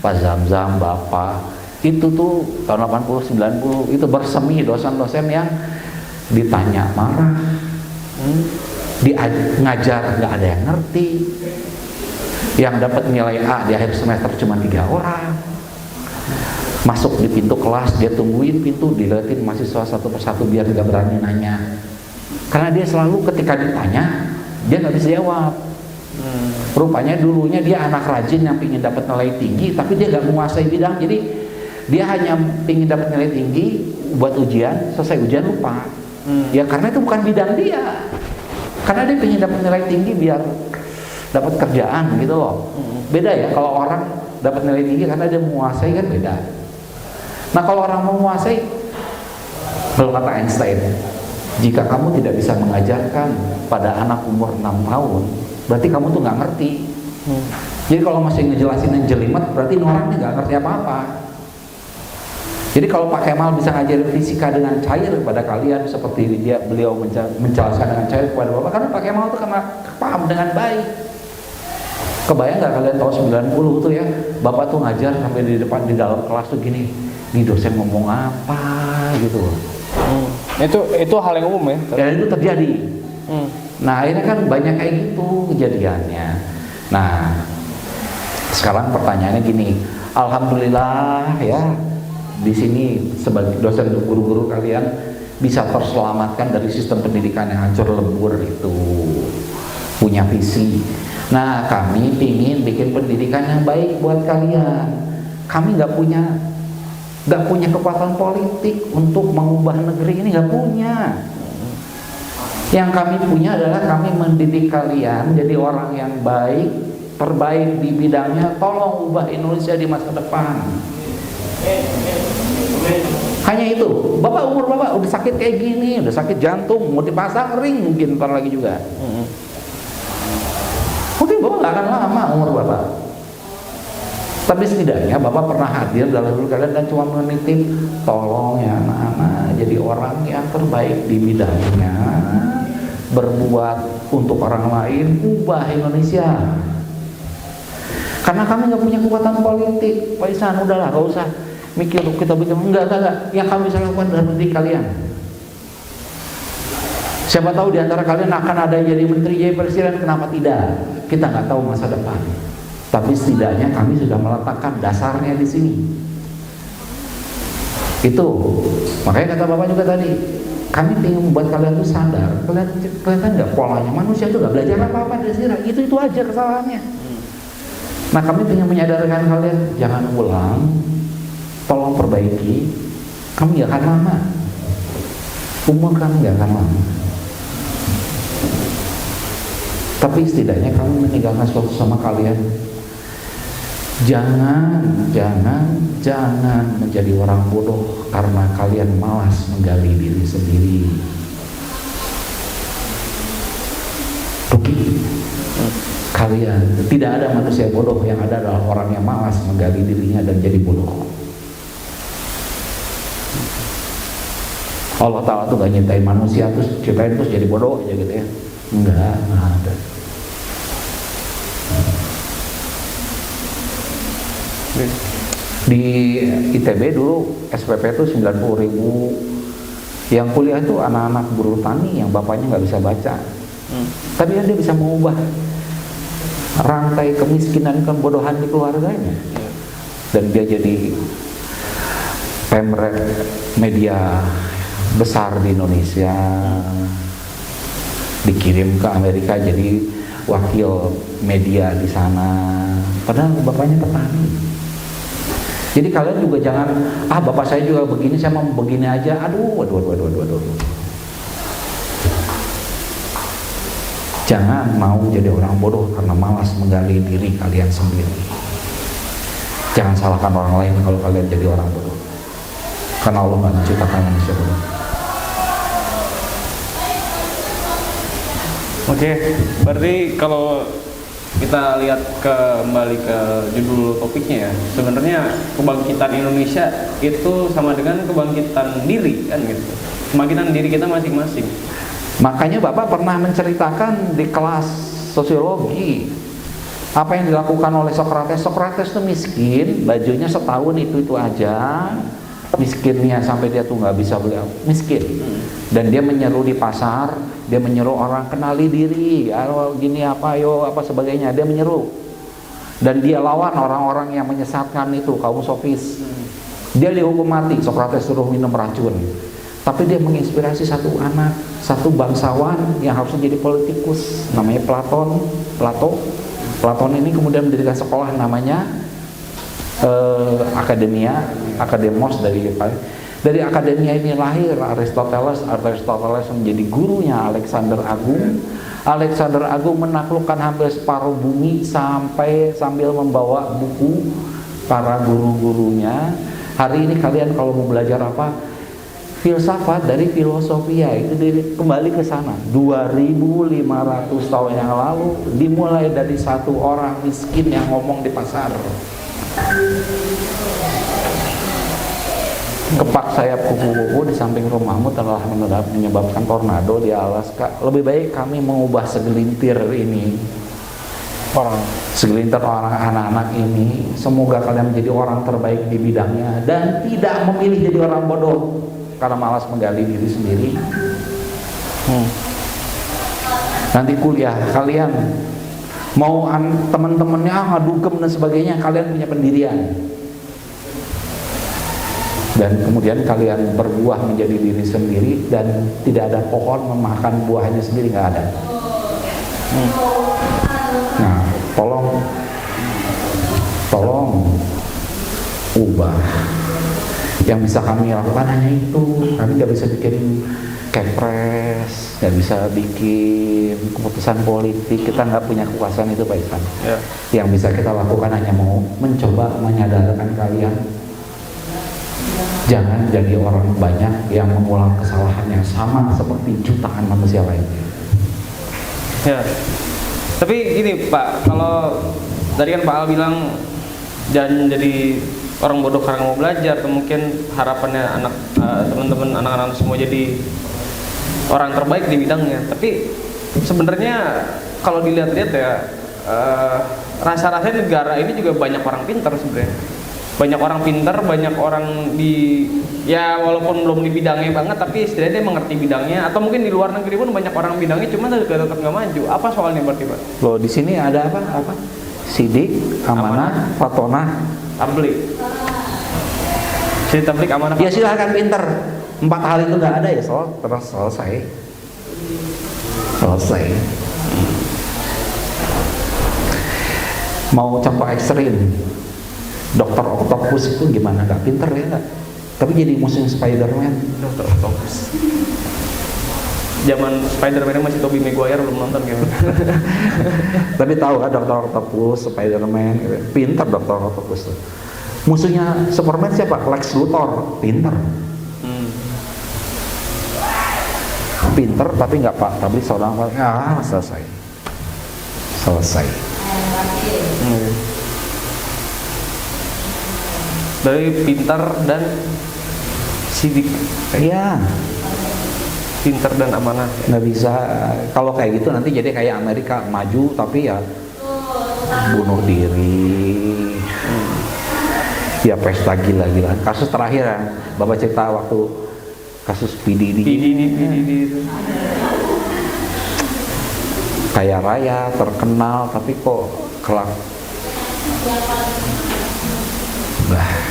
Pak Zamzam, Bapak. Itu tuh tahun 80, 90 itu bersemi dosen-dosen yang ditanya marah, ngajar nggak ada yang ngerti, yang dapat nilai A di akhir semester cuma 3 orang. Masuk di pintu kelas, dia tungguin pintu, dilihatin mahasiswa satu persatu biar nggak berani nanya. Karena dia selalu ketika ditanya, dia nggak bisa jawab. Rupanya dulunya dia anak rajin yang ingin dapat nilai tinggi, tapi dia nggak menguasai bidang, jadi dia hanya ingin dapat nilai tinggi buat ujian, selesai ujian lupa. Ya karena itu bukan bidang dia. Karena dia ingin dapat nilai tinggi biar dapat kerjaan gitu loh. Beda ya kalau orang dapat nilai tinggi karena dia menguasai, kan beda. Nah kalau orang menguasai, kalau kata Einstein, jika kamu tidak bisa mengajarkan pada anak umur 6 tahun, berarti kamu tuh nggak ngerti. Jadi kalau masih ngejelasin yang jelimet, berarti orang ini nggak ngerti apa-apa. Jadi kalau Pak Kemal bisa ngajarin fisika dengan cair kepada kalian, seperti beliau menjelaskan dengan cair kepada Bapak, karena Pak Kemal itu karena paham dengan baik. Kebayang nggak kalian tahun 90 tuh ya, Bapak tuh ngajar sampai di depan di dalam kelas tuh gini, nih dosen ngomong apa gitu. Itu hal yang umum ya? Dan itu terjadi. Nah akhirnya kan banyak kayak gitu kejadiannya. Nah sekarang pertanyaannya gini, alhamdulillah ya di sini sebagai dosen guru-guru kalian bisa terselamatkan dari sistem pendidikan yang hancur lebur itu, punya visi. Nah kami ingin bikin pendidikan yang baik buat kalian. Kami nggak punya kekuatan politik untuk mengubah negeri ini, nggak punya. Yang kami punya adalah kami mendidik kalian jadi orang yang baik, terbaik di bidangnya. Tolong ubah Indonesia di masa depan. Hanya itu. Bapak umur Bapak udah sakit kayak gini, udah sakit jantung, mau dipasang ring mungkin ntar lagi juga. Mungkin Bapak gak akan lama umur Bapak. Tapi setidaknya Bapak pernah hadir dalam hidup kalian dan cuma menitip, tolong ya anak-anak jadi orang yang terbaik di bidangnya, berbuat untuk orang lain, ubah Indonesia. Karena kami nggak punya kekuatan politik, Pak Ihsan, udahlah, gak usah mikir kita bikin, enggak. Yang kami bisa lakukan adalah mendidik kalian. Siapa tahu di antara kalian akan ada yang jadi menteri, jadi presiden, kenapa tidak? Kita nggak tahu masa depan. Tapi setidaknya kami sudah meletakkan dasarnya di sini. Itu makanya kata Bapak juga tadi, kami ingin membuat kalian tuh sadar. Kelihatan nggak polanya manusia itu nggak belajar apa-apa dari sejarah. Itu aja kesalahannya. Nah kami ingin menyadarkan kalian, jangan ulang, tolong perbaiki. Kamu nggak akan lama, umur kamu nggak akan lama. Tapi setidaknya kamu meninggalkan sesuatu sama kalian. Jangan menjadi orang bodoh karena kalian malas menggali diri sendiri. Rugi. Kalian, tidak ada manusia bodoh, yang ada adalah orang yang malas menggali dirinya dan jadi bodoh. Allah Ta'ala tuh gak nyintain manusia terus ciptain terus jadi bodoh aja gitu ya. Enggak ada. Di ITB dulu SPP itu 90.000 yang kuliah itu anak-anak buruh tani yang bapaknya nggak bisa baca. Tapi kan dia bisa mengubah rantai kemiskinan kebodohan di keluarganya, dan dia jadi pemret media besar di Indonesia, dikirim ke Amerika jadi wakil media di sana, padahal bapaknya petani. Jadi kalian juga jangan, bapak saya juga begini, saya mau begini aja. Aduh. Jangan mau jadi orang bodoh karena malas menggali diri kalian sendiri. Jangan salahkan orang lain kalau kalian jadi orang bodoh. Karena Allah nggak menciptakan manusia bodoh. Oke, berarti kalau kita lihat kembali ke judul topiknya ya, sebenarnya kebangkitan Indonesia itu sama dengan kebangkitan diri kan gitu, kebangkitan diri kita masing-masing. Makanya Bapak pernah menceritakan di kelas sosiologi apa yang dilakukan oleh Socrates. Socrates itu miskin, bajunya setahun itu aja, miskinnya sampai dia tuh nggak bisa beli, miskin. Dan dia menyeru di pasar, dia menyeru orang kenali diri, gini apa, yo apa sebagainya, dia menyeru. Dan dia lawan orang-orang yang menyesatkan itu, kaum sofis. Dia dihukum mati, Socrates suruh minum racun. tapi dia menginspirasi satu anak, satu bangsawan yang harusnya jadi politikus, namanya Platon ini kemudian mendirikan sekolah namanya Akademos. Dari akademia ini lahir Aristoteles menjadi gurunya Alexander Agung menaklukkan hampir separuh bumi sambil membawa buku para guru-gurunya. Hari ini kalian kalau mau belajar apa? Filsafat dari filosofia itu kembali ke sana 2500 tahun yang lalu, dimulai dari satu orang miskin yang ngomong di pasar. Kepak sayap kupu-kupu di samping rumahmu telah menyebabkan tornado di Alaska. Lebih baik kami mengubah segelintir orang anak-anak ini. Semoga kalian menjadi orang terbaik di bidangnya dan tidak memilih jadi orang bodoh karena malas menggali diri sendiri. Nanti kuliah kalian mau teman-temannya ngadugem dan sebagainya, kalian punya pendirian. Dan kemudian kalian berbuah menjadi diri sendiri dan tidak ada pohon memakan buahnya sendiri, nggak ada. Nah, tolong ubah. Yang bisa kami lakukan hanya itu. Kami nggak bisa bikin kepres, nggak bisa bikin keputusan politik. Kita nggak punya kekuasaan itu, Pak Isan. Yang bisa kita lakukan hanya mau mencoba menyadarkan kalian. Jangan jadi orang banyak yang mengulang kesalahan yang sama seperti jutaan manusia lainnya. Ya. Tapi gini Pak, kalau tadi kan Pak Al bilang jangan jadi orang bodoh karena mau belajar, atau mungkin harapannya teman-teman anak-anak semua jadi orang terbaik di bidangnya. Tapi sebenarnya kalau dilihat-lihat ya, rasa-rasanya negara ini juga banyak orang pintar sebenarnya. Banyak orang pintar, banyak orang ya walaupun belum di bidangnya banget, tapi setidaknya dia mengerti bidangnya. Atau mungkin di luar negeri pun banyak orang bidangnya, cuma tetap nggak maju. Apa soalnya berarti Pak? Loh, di sini ada apa? Sidik, amanah, fatonah, tablik. Sidik, tablik, amanah. Ya silahkan pinter. 4 hal itu nggak ada ya, terus selesai. Mau contoh ekstrim, Dokter Octopus itu gimana, nggak pinter ya nggak? Tapi jadi musuh Spider-Man. Dokter Octopus. Zaman Spider-Man masih Tobey Maguire, belum nonton gitu. Tapi tahu kan Dokter Octopus, Spider-Man, pinter Dokter Octopus tuh. Musuhnya Superman siapa? Lex Luthor, pinter. Pinter tapi nggak Pak, tapi seorang selesai. Dari pintar dan sidik. Iya. Pintar dan amanah. Nggak bisa kalau kayak gitu, nanti jadi kayak Amerika, maju tapi ya bunuh diri. Ya pesta gila-gilaan. Kasus terakhir ya, Bapak cerita waktu kasus PDD itu. Kaya raya, terkenal, tapi kok kelak.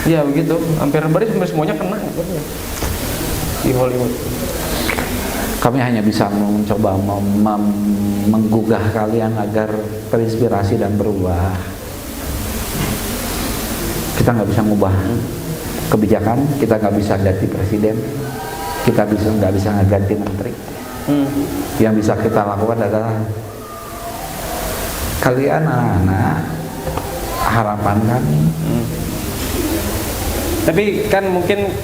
Ya begitu, hampir semuanya kena di Hollywood. Kami hanya bisa mencoba menggugah kalian agar terinspirasi dan berubah. Kita nggak bisa ngubah kebijakan, kita nggak bisa ganti presiden, kita nggak bisa ganti menteri. Yang bisa kita lakukan adalah kalian anak-anak, harapan kami. Tapi kan mungkin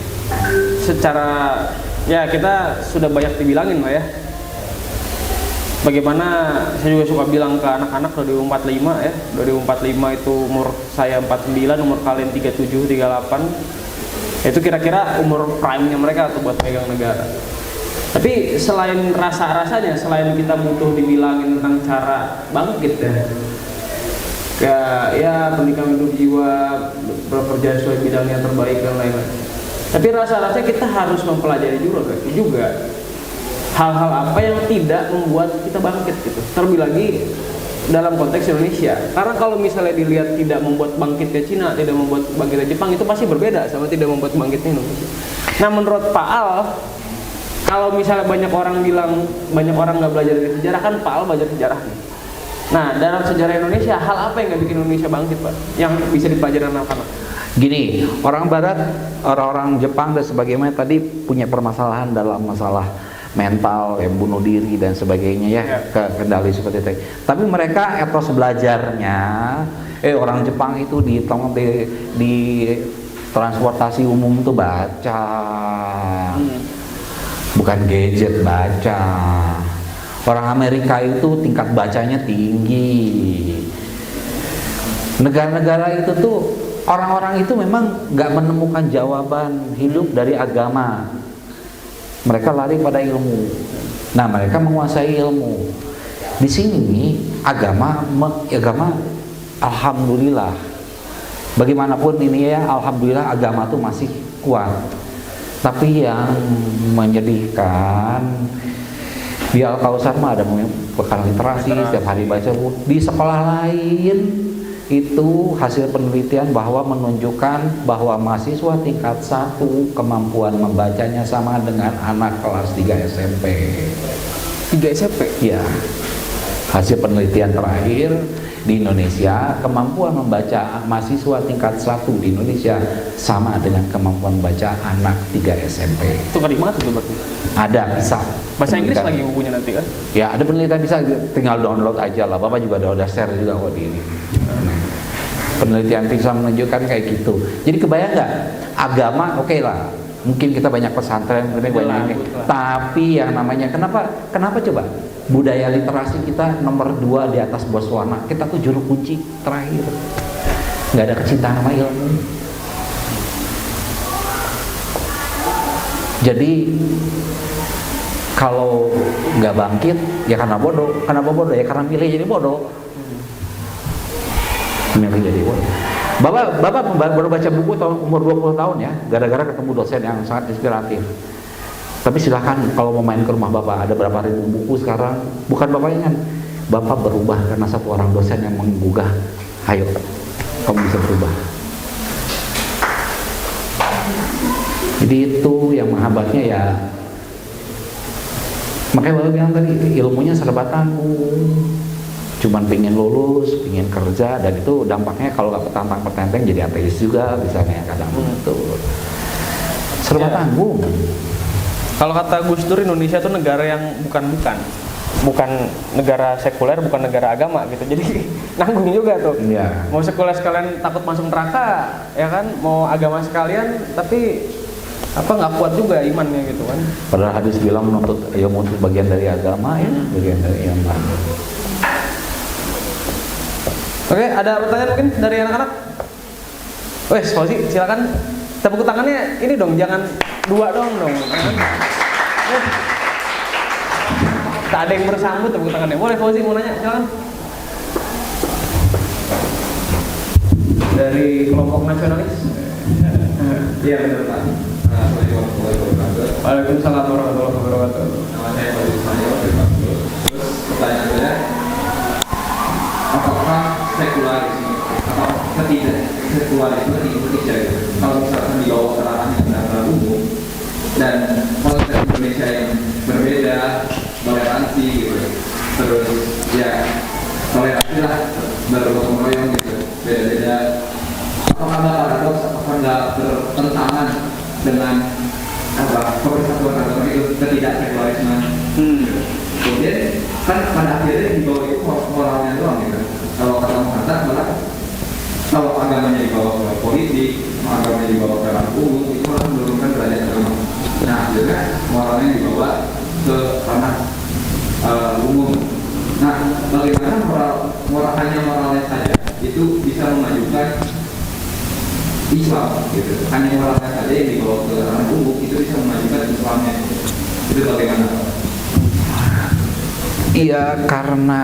secara ya kita sudah banyak dibilangin lah ya. Bagaimana saya juga suka bilang ke anak-anak 2045 ya. 2045 itu umur saya 49, umur kalian 37, 38. Itu kira-kira umur prime-nya mereka tuh buat megang negara. Tapi selain rasa-rasanya, selain kita butuh dibilangin tentang cara bangkit ya pendidikan hidup jiwa, bekerja sesuai bidangnya terbaik dan lain-lain. Tapi rasa-rasanya kita harus mempelajari juga hal-hal apa yang tidak membuat kita bangkit gitu. Terlebih lagi dalam konteks Indonesia. Karena kalau misalnya dilihat tidak membuat bangkitnya Cina, tidak membuat bangkitnya Jepang, itu pasti berbeda sama tidak membuat bangkitnya Indonesia. Nah menurut Pak Al, kalau misalnya banyak orang bilang banyak orang nggak belajar dari sejarah, kan Pak Al belajar sejarah nih. Nah, dalam sejarah Indonesia, hal apa yang nggak bikin Indonesia bangkit, Pak? Yang bisa dipelajari anak-anak? Gini, orang Barat, orang-orang Jepang dan sebagainya tadi punya permasalahan dalam masalah mental, yang bunuh diri dan sebagainya ya, kendali seperti itu. Tapi mereka etos belajarnya, orang Jepang itu di transportasi umum tuh baca, bukan gadget, baca. Orang Amerika itu tingkat bacanya tinggi. Negara-negara itu tuh orang-orang itu memang nggak menemukan jawaban hidup dari agama. Mereka lari pada ilmu. Nah, mereka menguasai ilmu. Di sini agama alhamdulillah. Bagaimanapun ini ya, alhamdulillah agama tuh masih kuat. Tapi yang menyedihkan, di Al-Kausar mah ada bekal literasi, setiap hari baca buku. Di sekolah lain itu hasil penelitian bahwa menunjukkan bahwa mahasiswa tingkat 1 kemampuan membacanya sama dengan anak kelas 3 SMP. 3 SMP? Ya. Hasil penelitian terakhir di Indonesia, kemampuan membaca mahasiswa tingkat 1 di Indonesia sama dengan kemampuan membaca anak 3 SMP. Itu kali banget itu berarti? Ada, bisa. Bahasa Inggris lagi bukunya nanti kan? Ya, ada penelitian, bisa, tinggal download aja lah. Bapak juga udah share juga kok di ini. Penelitian bisa menunjukkan kayak gitu. Jadi kebayang nggak? Agama oke lah. Mungkin kita banyak pesantren, banyak ini. Tapi yang namanya kenapa coba? Budaya literasi kita nomor 2 di atas Botswana. Kita tuh juru kunci terakhir. Nggak ada kecintaan sama ilmu. Jadi kalau nggak bangkit ya karena bodoh. Kenapa bodoh? Ya karena milih jadi bodoh. Milih jadi bodoh. Bapak baru baca buku tahun umur 20 tahun ya, gara-gara ketemu dosen yang sangat inspiratif. Tapi silahkan kalau mau main ke rumah Bapak, ada berapa ribu buku sekarang. Bukan Bapak ingat, Bapak berubah karena satu orang dosen yang menggugah. Ayo, kamu bisa berubah. Jadi itu yang menghambatnya ya. Makanya Bapak bilang tadi, ilmunya serba tanggung. Cuman pengen lulus, pengen kerja, dan itu dampaknya kalau nggak petantang-petenteng jadi ateis juga misalnya kadang itu. Serba tanggung. Kalau kata Gus Dur, Indonesia itu negara yang bukan negara sekuler, bukan negara agama gitu. Jadi nanggung juga tuh. Iya. Mau sekuler sekalian takut masuk neraka, ya kan? Mau agama sekalian, tapi nggak kuat juga imannya gitu kan? Padahal hadis bilang menuntut ilmu itu bagian dari agama ya, bagian dari iman. Oke, ada pertanyaan mungkin dari anak-anak? Wes, Fauzi, silakan. Tepuk tangannya ini dong, jangan 2 dong. Tak ada yang bersambut tepuk tangannya. Boleh Fauzi mau nanya, silakan. Dari kelompok nasionalis. Iya benar Pak. Assalamualaikum warahmatullahi wabarakatuh. Waalaikumsalam warahmatullahi wabarakatuh. Nama saya Pak Ismail dari Papua. Terus pertanyaan saya, apakah sekularisme atau sekularisme di Indonesia itu kalau misalkan dibawa ke ranah yang benar-benar umum dan konteks Indonesia yang berbeda, toleransi gitu, terus ya toleransi lah, bergotong royong gitu, beda-beda, apakah nggak paradoks, apakah nggak bertentangan dengan persatuan agama itu, ketidaksekularisme? Kemudian kan pada akhirnya di bawah itu moralnya doang gitu. Kalau kata Muhammad malah kalau agamanya dibawa ke politik, agamanya dibawa ke ranah umum, itu malah menurunkan derajat agama. Nah akhirnya moralnya dibawa ke ranah umum. Nah bagaimana hanya moralnya saja itu bisa memajukan Islam gitu. Hanya moralnya saja yang dibawa ke ranah umum itu bisa memajukan Islamnya. Itu bagaimana? Iya, karena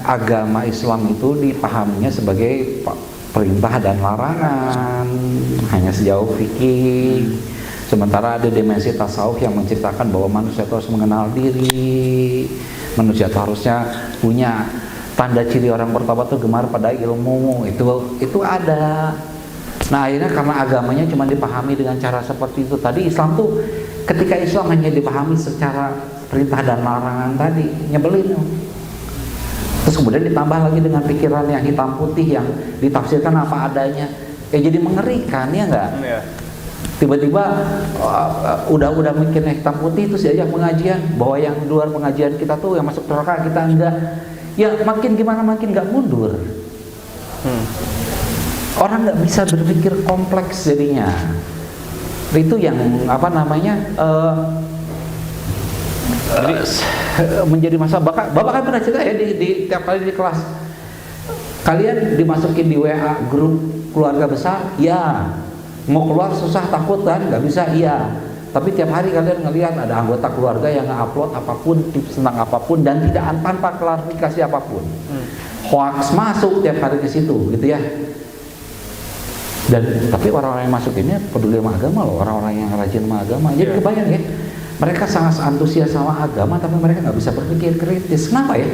agama Islam itu dipahaminya sebagai perintah dan larangan, hanya sejauh fikih. Sementara ada dimensi tasawuf yang menceritakan bahwa manusia itu harus mengenal diri, manusia itu harusnya punya tanda ciri orang bertobat itu gemar pada ilmu. Itu ada. Nah akhirnya karena agamanya cuma dipahami dengan cara seperti itu. Tadi Islam tuh Ketika Islam hanya dipahami secara perintah dan larangan tadi, nyebelin. Terus kemudian ditambah lagi dengan pikiran yang hitam putih yang ditafsirkan apa adanya, jadi mengerikan, ya enggak? Iya. Tiba-tiba udah mikirnya hitam putih, terus diajak pengajian bahwa yang di luar pengajian kita tuh yang masuk neraka, kita enggak. Ya makin gimana makin nggak mundur. Orang nggak bisa berpikir kompleks jadinya. Itu yang apa namanya menjadi masalah. Bapak kan pernah cerita ya di tiap kali di kelas, kalian dimasukin di WA grup keluarga besar, ya mau keluar susah takut kan, nggak bisa, iya. Tapi tiap hari kalian ngelihat ada anggota keluarga yang nge-upload apapun, tips tentang apapun, dan tidak tanpa klarifikasi apapun. Hoax masuk tiap hari ke situ, gitu ya. Dan tapi orang-orang yang masuk ini peduli sama agama loh, orang-orang yang rajin sama agama. Jadi kebayang ya, mereka sangat antusias sama agama, tapi mereka nggak bisa berpikir kritis. Kenapa ya?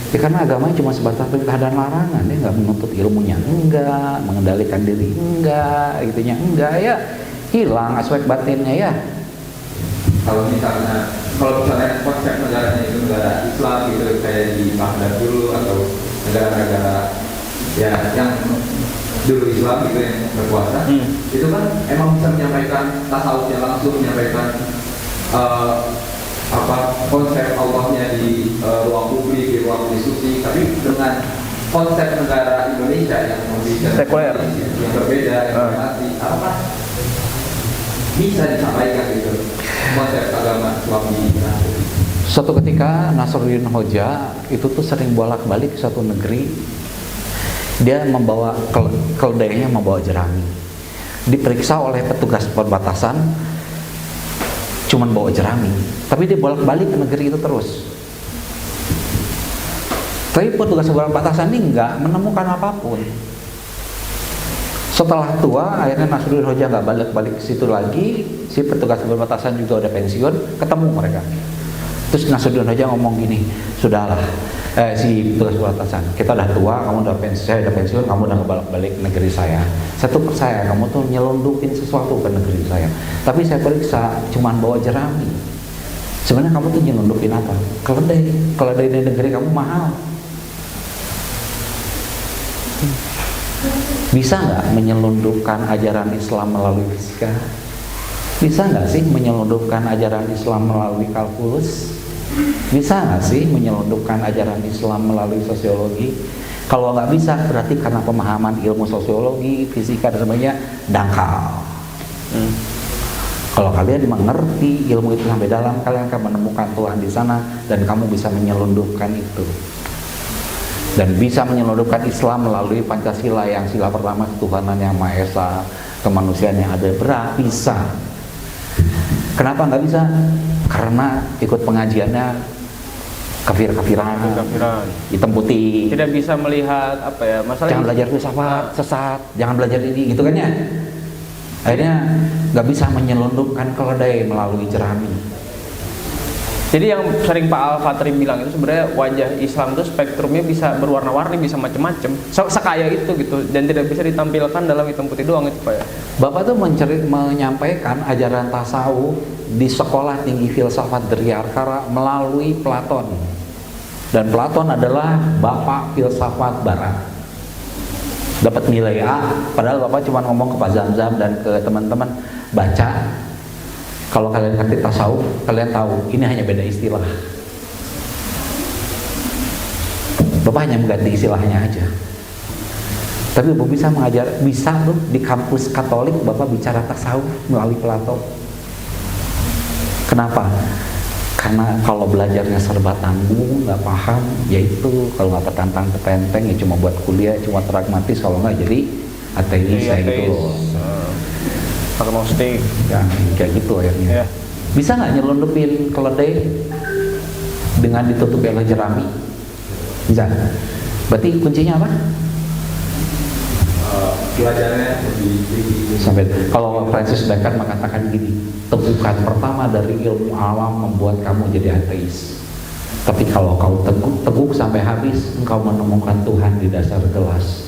Ya karena agamanya cuma sebatas perintah dan larangan, dia nggak menuntut ilmunya, enggak, mengendalikan diri, enggak, gitunya, enggak, ya hilang aspek batinnya ya. Kalau misalnya konsep negaranya itu negara Islam gitu, kayak di Baghdad dulu atau negara-negara ya yang dulu Islam gitu yang berkuasa, itu kan emang bisa menyampaikan tasawufnya langsung, menyampaikan konsep Allahnya di ruang publik, di ruang diskusi. Tapi dengan konsep negara Indonesia yang sekuler, yang berbeda, yang apa bisa disampaikan gitu konsep agama Islam di Indonesia. Suatu ketika Nasruddin Hoja itu tuh sering bolak-balik ke suatu negeri. Dia membawa keledainya, membawa jerami. Diperiksa oleh petugas perbatasan, cuman bawa jerami. Tapi dia bolak-balik ke negeri itu terus. Tapi petugas perbatasan ini nggak menemukan apapun. Setelah tua, akhirnya Nasruddin Hoja nggak balik-balik ke situ lagi. Si petugas perbatasan juga udah pensiun, ketemu mereka. Terus Nasruddin Hoja ngomong gini, sudahlah, si petugas perbatasan, kita udah tua, kamu udah pensiun, saya udah pensiun, kamu udah ngebalik-balik negeri saya. Saya tuh percaya kamu tuh nyelundupin sesuatu ke negeri saya. Tapi saya periksa, cuman bawa jerami. Sebenarnya kamu tuh nyelundupin apa? Keledai. Keledai di negeri kamu mahal. Bisa nggak menyelundupkan ajaran Islam melalui fisika? Bisa nggak sih menyelundupkan ajaran Islam melalui kalkulus? Bisa nggak sih menyelundupkan ajaran Islam melalui sosiologi? Kalau nggak bisa, berarti karena pemahaman ilmu sosiologi, fisika dan sebagainya dangkal. Kalau kalian mengerti ilmu itu sampai dalam, kalian akan menemukan Tuhan di sana dan kamu bisa menyelundupkan itu. Dan bisa menyelundupkan Islam melalui Pancasila yang sila pertama ketuhanan yang Maha Esa, kemanusiaan yang ada, bisa. Kenapa nggak bisa? Karena ikut pengajiannya kafir-kafiran, hitam putih. Tidak bisa melihat apa ya, masalah. Jangan belajar filsafat, sesat. Jangan belajar ini, gitu kan ya. Akhirnya nggak bisa menyelundupkan keledai melalui jerami. Jadi yang sering Pak Al-Fatri bilang itu sebenarnya wajah Islam itu spektrumnya bisa berwarna-warni, bisa macam-macam, sekaya itu gitu, dan tidak bisa ditampilkan dalam hitam putih doang itu Pak ya. Bapak tuh menyampaikan ajaran tasawuf di sekolah tinggi filsafat Diryakara melalui Platon, dan Platon adalah bapak filsafat Barat. Dapat nilai A, padahal Bapak cuma ngomong ke Pak Zamzam dan ke teman-teman, baca. Kalau kalian ngerti tasawuf, kalian tahu ini hanya beda istilah. Bapak hanya mengganti istilahnya aja. Tapi Bapak bisa mengajar, bisa loh di kampus Katolik Bapak bicara tasawuf melalui Plato. Kenapa? Karena kalau belajarnya serba tanggung, nggak paham, yaitu kalau nggak tertantang tertenteng ya cuma buat kuliah, cuma pragmatis, kalau nggak jadi ateis ya itu. Agnostik, ya kayak gitu akhirnya. Bisa nggak nyelundupin keledai dengan ditutupi oleh jerami? Bisa. Berarti kuncinya apa? Belajarnya lebih tinggi. Sampai kalau Francis Bacon mengatakan gini, tegukan pertama dari ilmu alam membuat kamu jadi ateis. Tapi kalau kau teguk sampai habis, engkau menemukan Tuhan di dasar gelas.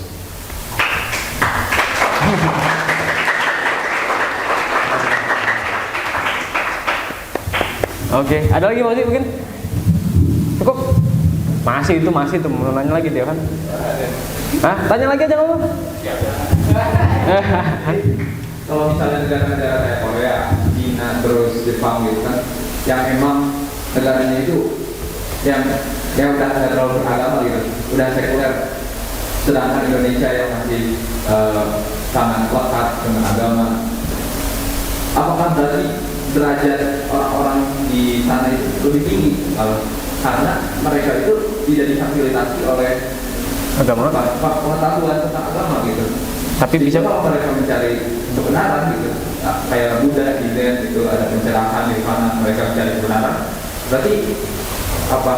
Oke, ada lagi Pak Uzi mungkin? Cukup? Masih itu mau nanya lagi dia kan? Hah? Tanya lagi aja kamu. Kalau misalnya negara-negara kayak Korea, Cina, terus Jepang gitu kan, yang emang negaranya itu yang udah nggak terlalu beragama gitu, udah sekuler. Sedangkan Indonesia yang masih sangat lekat dengan agama. Apakah berarti derajat orang-orang di sana itu lebih tinggi? Karena mereka itu tidak difasilitasi oleh Agama? pengetahuan tentang agama gitu. Tapi Jadi bisa kalau mereka mencari kebenaran gitu, kayak Buddha, Hindu gitu, ada pencerahan di mana mereka mencari kebenaran, berarti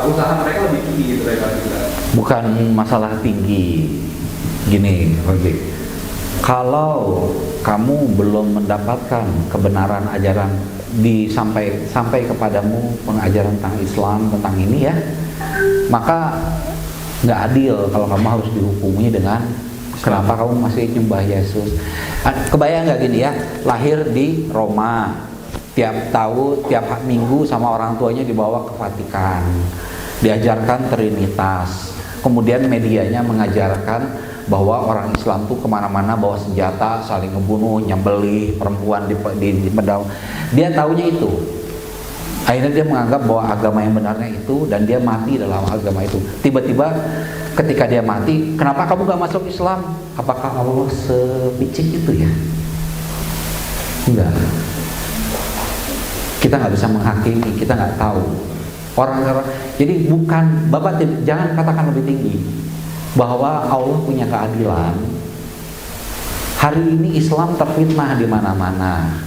usaha mereka lebih tinggi gitu daripada kita. Bukan masalah tinggi. Gini, Rogi. Kalau kamu belum mendapatkan kebenaran ajaran sampai kepadamu pengajaran tentang Islam, tentang ini ya, maka nggak adil kalau kamu harus dihukumi dengan kenapa kamu masih nyembah Yesus. Kebayang nggak gini ya, lahir di Roma, tiap minggu sama orang tuanya dibawa ke Vatikan, diajarkan Trinitas, kemudian medianya mengajarkan bahwa orang Islam tuh kemana-mana bawa senjata, saling ngebunuh, nyembelih perempuan di pedang. Dia taunya itu. Akhirnya dia menganggap bahwa agama yang benarnya itu, dan dia mati dalam agama itu. Tiba-tiba ketika dia mati, kenapa kamu gak masuk Islam? Apakah Allah sepicik itu ya? Enggak. Kita nggak bisa menghakimi, kita nggak tahu. Orang-orang, jadi bukan, Bapak jangan katakan lebih tinggi bahwa Allah punya keadilan. Hari ini Islam terfitnah di mana-mana.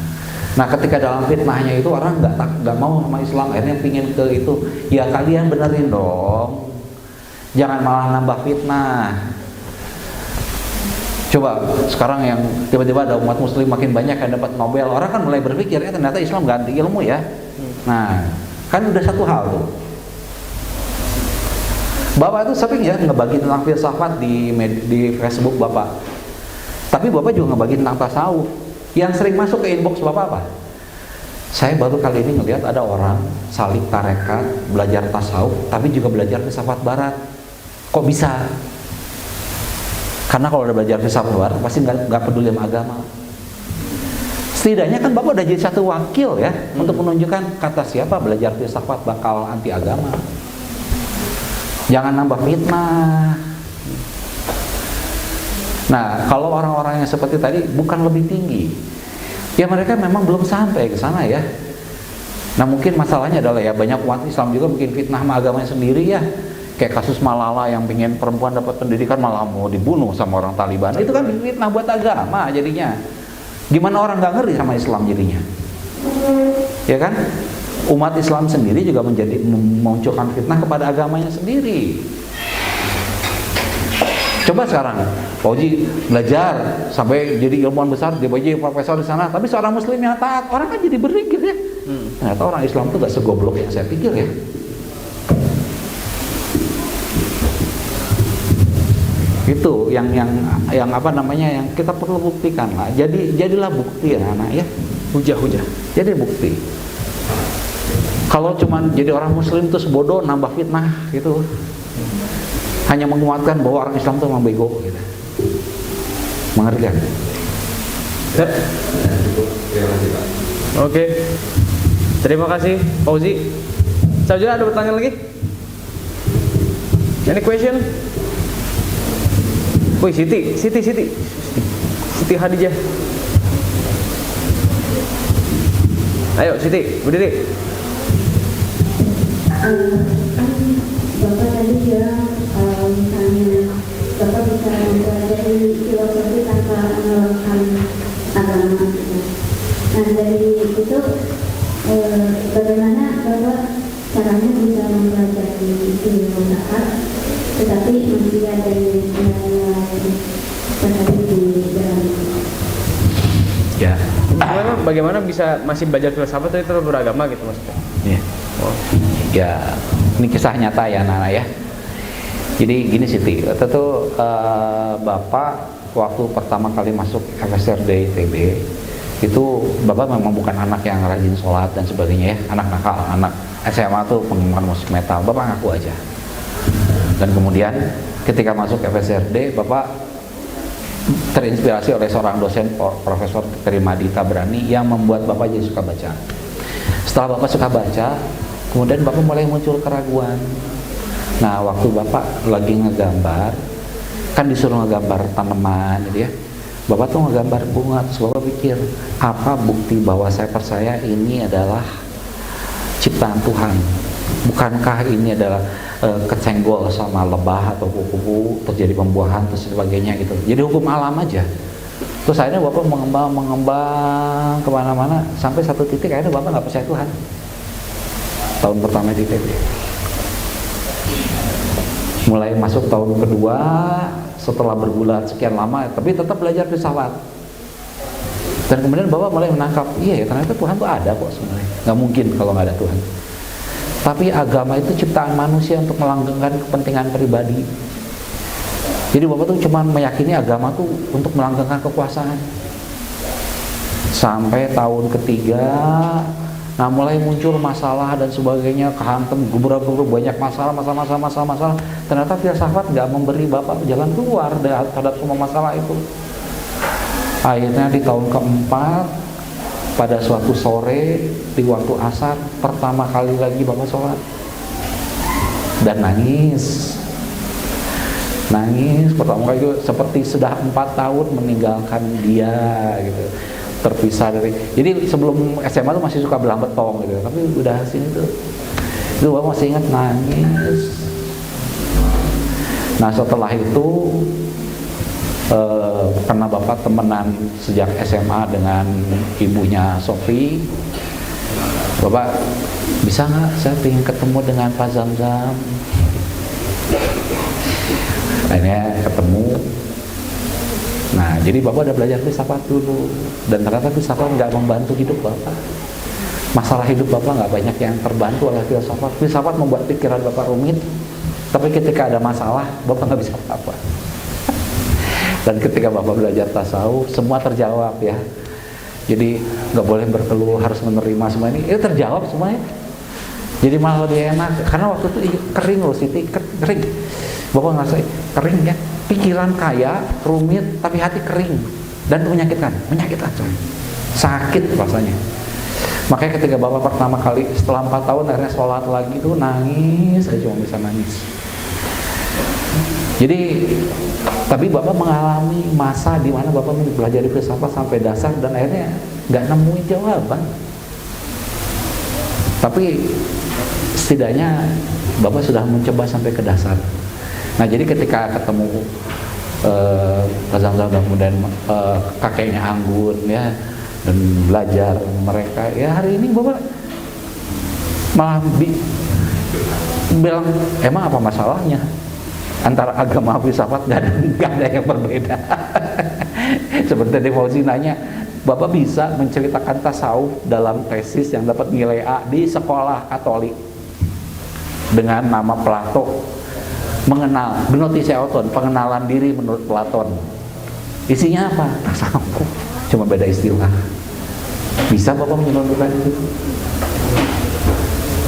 Nah, ketika dalam fitnahnya itu orang nggak mau sama Islam, akhirnya pingin ke itu. Ya kalian benerin dong, jangan malah nambah fitnah. Coba sekarang yang tiba-tiba ada umat Muslim makin banyak yang dapat Nobel, orang kan mulai berpikir ya ternyata Islam ganti ilmu ya. Nah, kan udah satu hal tuh. Bapak itu sering ya ngebagi tentang filsafat di Facebook Bapak. Tapi Bapak juga ngebagi tentang tasawuf. Yang sering masuk ke inbox Bapak apa? Saya baru kali ini ngelihat ada orang salib tarekat, belajar tasawuf, tapi juga belajar filsafat barat. Kok bisa? Karena kalau udah belajar filsafat barat pasti nggak peduli sama agama. Setidaknya kan Bapak udah jadi satu wakil ya untuk menunjukkan kata siapa belajar filsafat bakal anti agama. Jangan nambah fitnah. Nah, kalau orang-orang yang seperti tadi bukan lebih tinggi, ya mereka memang belum sampai ke sana ya. Nah, mungkin masalahnya adalah ya banyak umat Islam juga bikin fitnah sama agamanya sendiri ya. Kayak kasus Malala yang pengen perempuan dapat pendidikan malah mau dibunuh sama orang Taliban. Itu kan fitnah buat agama jadinya. Gimana orang nggak ngerti sama Islam jadinya? Ya kan? Umat Islam sendiri juga memunculkan fitnah kepada agamanya sendiri. Coba sekarang, Pak Uji belajar sampai jadi ilmuwan besar, dia jadi profesor di sana, tapi seorang Muslim yang taat, orang kan jadi berpikir ya. Ternyata orang Islam itu gak segoblok yang saya pikir ya. Itu yang apa namanya yang kita perlu buktikan lah. Jadilah bukti ya anak ya. Hujah. Jadi bukti. Kalau cuman jadi orang Muslim terus bodoh nambah fitnah gitu, hanya menguatkan bahwa orang Islam itu memang bego gitu. Mengerikan. Terima kasih Pak. Oke. Terima kasih Pak Uzi. Saya juga ada pertanyaan lagi. Any question? Woi, Siti Hadijah. Ayo Siti, berdiri. Bapak tadi bilang misalnya Bapak bisa mempelajari filosofi tanpa menerapkan agama gitu. Nah dari itu bagaimana Bapak caranya bisa mempelajari ilmu akal tetapi masih ada nilai-nilai terhadap di dalam itu? Ya. Bagaimana bisa masih belajar filsafat tapi tetap beragama gitu maksudnya? Ya. Ya, ini kisah nyata ya Nana ya. Jadi gini Siti, Bapak waktu pertama kali masuk FSRD ITB itu Bapak memang bukan anak yang rajin sholat dan sebagainya ya, anak nakal, anak SMA tuh penggemar musik metal, Bapak ngaku aja. Dan kemudian ketika masuk FSRD, Bapak terinspirasi oleh seorang dosen, Profesor Trimadi Tabrani, yang membuat Bapak jadi suka baca. Setelah Bapak suka baca, kemudian Bapak mulai muncul keraguan. Nah, waktu Bapak lagi ngegambar, kan disuruh ngegambar tanaman gitu ya, Bapak tuh ngegambar bunga, terus Bapak pikir, apa bukti bahwa saya percaya ini adalah ciptaan Tuhan? Bukankah ini adalah kecenggol sama lebah atau kupu-kupu, terjadi pembuahan, terus sebagainya gitu. Jadi hukum alam aja. Terus akhirnya Bapak mengembang kemana-mana, sampai satu titik akhirnya Bapak nggak percaya Tuhan. Tahun pertama di ITB. Mulai masuk tahun kedua, setelah bergulat sekian lama, tapi tetap belajar filsafat. Dan kemudian Bapak mulai menangkap, iya ya ternyata Tuhan tuh ada kok sebenarnya. Nggak mungkin kalau nggak ada Tuhan. Tapi agama itu ciptaan manusia untuk melanggengkan kepentingan pribadi. Jadi Bapak tuh cuma meyakini agama tuh untuk melanggengkan kekuasaan. Sampai tahun ketiga, nah mulai muncul masalah dan sebagainya, kehantem, gubur-gubur, banyak masalah. Ternyata filsafat nggak memberi Bapak jalan keluar terhadap semua masalah itu. Akhirnya di tahun keempat, pada suatu sore di waktu asar, pertama kali lagi Bapak sholat dan nangis pertama kali itu seperti sudah 4 tahun meninggalkan dia gitu, terpisah dari. Jadi sebelum SMA tuh masih suka belang betong gitu, tapi udah sini tuh itu Bapak masih ingat nangis. Nah setelah itu karena Bapak temenan sejak SMA dengan ibunya Sofi, Bapak bisa nggak saya ingin ketemu dengan Pak Zamzam. Akhirnya ketemu. Nah jadi Bapak udah belajar filsafat dulu, dan ternyata filsafat nggak membantu hidup Bapak. Masalah hidup Bapak nggak banyak yang terbantu oleh filsafat. Filsafat membuat pikiran Bapak rumit, tapi ketika ada masalah Bapak nggak bisa apa-apa. Dan ketika Bapak belajar tasawuf, semua terjawab ya. Jadi nggak boleh berkeluh, harus menerima semua ini. Itu terjawab semuanya. Jadi malah lebih enak. Karena waktu itu kering loh, Siti, kering. Bapak ngerasa kering ya. Pikiran kaya, rumit, tapi hati kering dan menyakitkan coy. Sakit rasanya. Makanya ketika Bapak pertama kali setelah 4 tahun akhirnya sholat lagi tuh nangis, saya cuma bisa nangis. Jadi, tapi Bapak mengalami masa di mana Bapak belajar filsafat sampai dasar dan akhirnya nggak nemuin jawaban. Tapi setidaknya Bapak sudah mencoba sampai ke dasar. Nah, jadi ketika ketemu Pak Zamzam dan kemudian kakeknya Anggun ya, dan belajar mereka, ya hari ini Bapak malah bilang, emang apa masalahnya? Antara agama filsafat gak ada yang berbeda. Seperti tadi Fauzi nanya, Bapak bisa menceritakan tasawuf dalam tesis yang dapat nilai A di sekolah Katolik dengan nama Plato, mengenal Gnotiseuton, pengenalan diri menurut Platon. Isinya apa? Tasawuf, cuma beda istilah. Bisa Bapak menyelundupkan itu?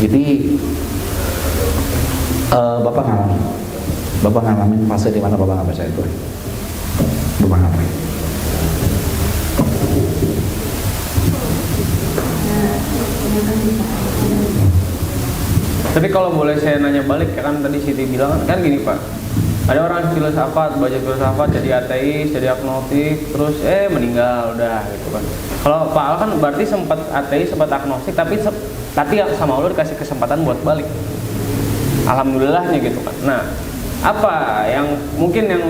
Jadi Bapak ngalamin fase di mana Bapak nggak percaya Tuhan. Bapak ngapain? Tapi kalau boleh saya nanya balik, kan tadi Siti bilang kan gini Pak, ada orang filsafat, baca filsafat, jadi ateis, jadi agnostik, terus meninggal udah gitu kan. Kalau Pak Al kan berarti sempat ateis, sempat agnostik, tapi sama Allah dikasih kesempatan buat balik. Alhamdulillahnya gitu kan. Nah, apa yang mungkin yang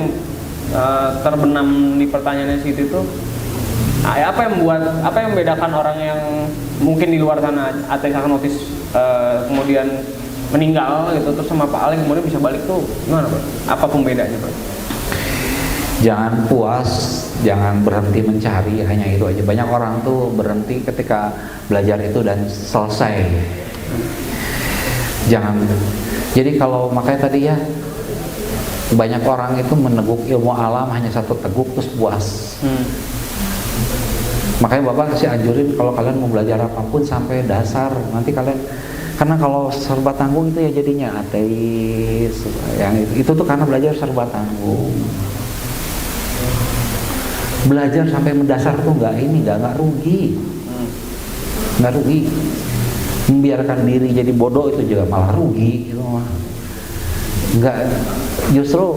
terbenam di pertanyaannya Siti itu, apa yang membedakan orang yang mungkin di luar sana ateis agnostis kemudian meninggal gitu, terus sama Pak Al kemudian bisa balik tuh gimana Pak? Apa pembedanya Pak? Jangan puas, jangan berhenti mencari, hanya itu aja. Banyak orang tuh berhenti ketika belajar itu dan selesai. Jangan. Jadi kalau makanya tadi ya, banyak orang itu meneguk ilmu alam hanya satu teguk terus puas. Makanya Bapak sih anjurin kalau kalian mau belajar apapun sampai dasar, nanti kalian, karena kalau serba tanggung itu ya jadinya ateis. Yang itu tuh karena belajar serba tanggung. Belajar sampai mendasar tuh nggak rugi, nggak rugi. Membiarkan diri jadi bodoh itu juga malah rugi, gitu mah. Nggak, justru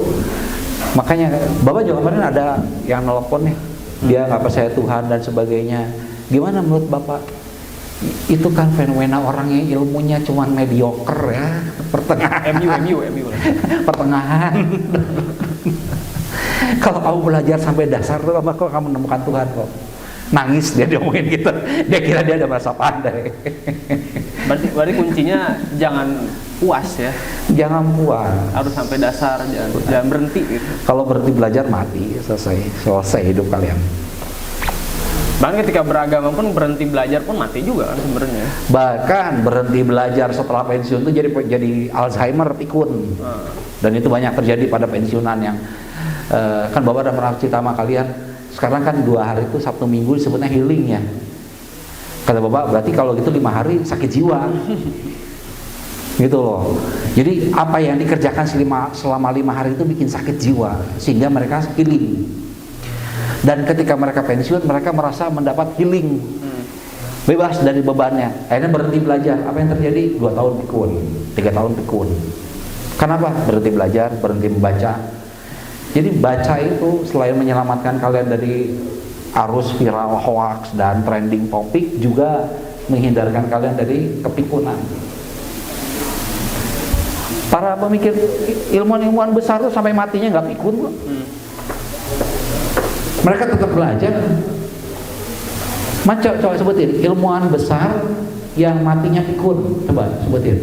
makanya Bapak juga kemarin ada yang nelpon nih, dia nggak percaya Tuhan dan sebagainya. Gimana menurut Bapak? Itu kan fenomena orang yang ilmunya cuma mediocre ya, pertengahan. MU. Pertengahan. Kalau kamu belajar sampai dasar tuh kamu menemukan Tuhan kok. Nangis dia diomongin gitu. Dia kira dia udah merasa pandai. Berarti kuncinya jangan puas ya. Jangan puas. Harus sampai dasar, jangan berhenti gitu. Kalau berhenti belajar mati, selesai hidup kalian. Bahkan ketika beragama pun berhenti belajar pun mati juga kan sebenarnya. Bahkan berhenti belajar setelah pensiun tuh jadi Alzheimer, pikun. Dan itu banyak terjadi pada pensiunan yang kan Bapak udah pernah cerita sama kalian. Sekarang kan 2 hari itu Sabtu Minggu disebutnya healing ya. Kata Bapak berarti kalau gitu 5 hari sakit jiwa. Gitu loh. Jadi apa yang dikerjakan selama 5 hari itu bikin sakit jiwa sehingga mereka healing. Dan ketika mereka pensiun mereka merasa mendapat healing, bebas dari bebannya. Akhirnya berhenti belajar. Apa yang terjadi? 2 tahun pikun, 3 tahun pikun. Kenapa? Berhenti belajar, berhenti membaca. Jadi baca itu selain menyelamatkan kalian dari arus viral hoax dan trending topik, juga menghindarkan kalian dari kepikunan. Para pemikir ilmuwan besar tuh sampai matinya nggak pikun kok. Mereka tetap belajar. Coba sebutin ilmuwan besar yang matinya pikun, coba sebutin.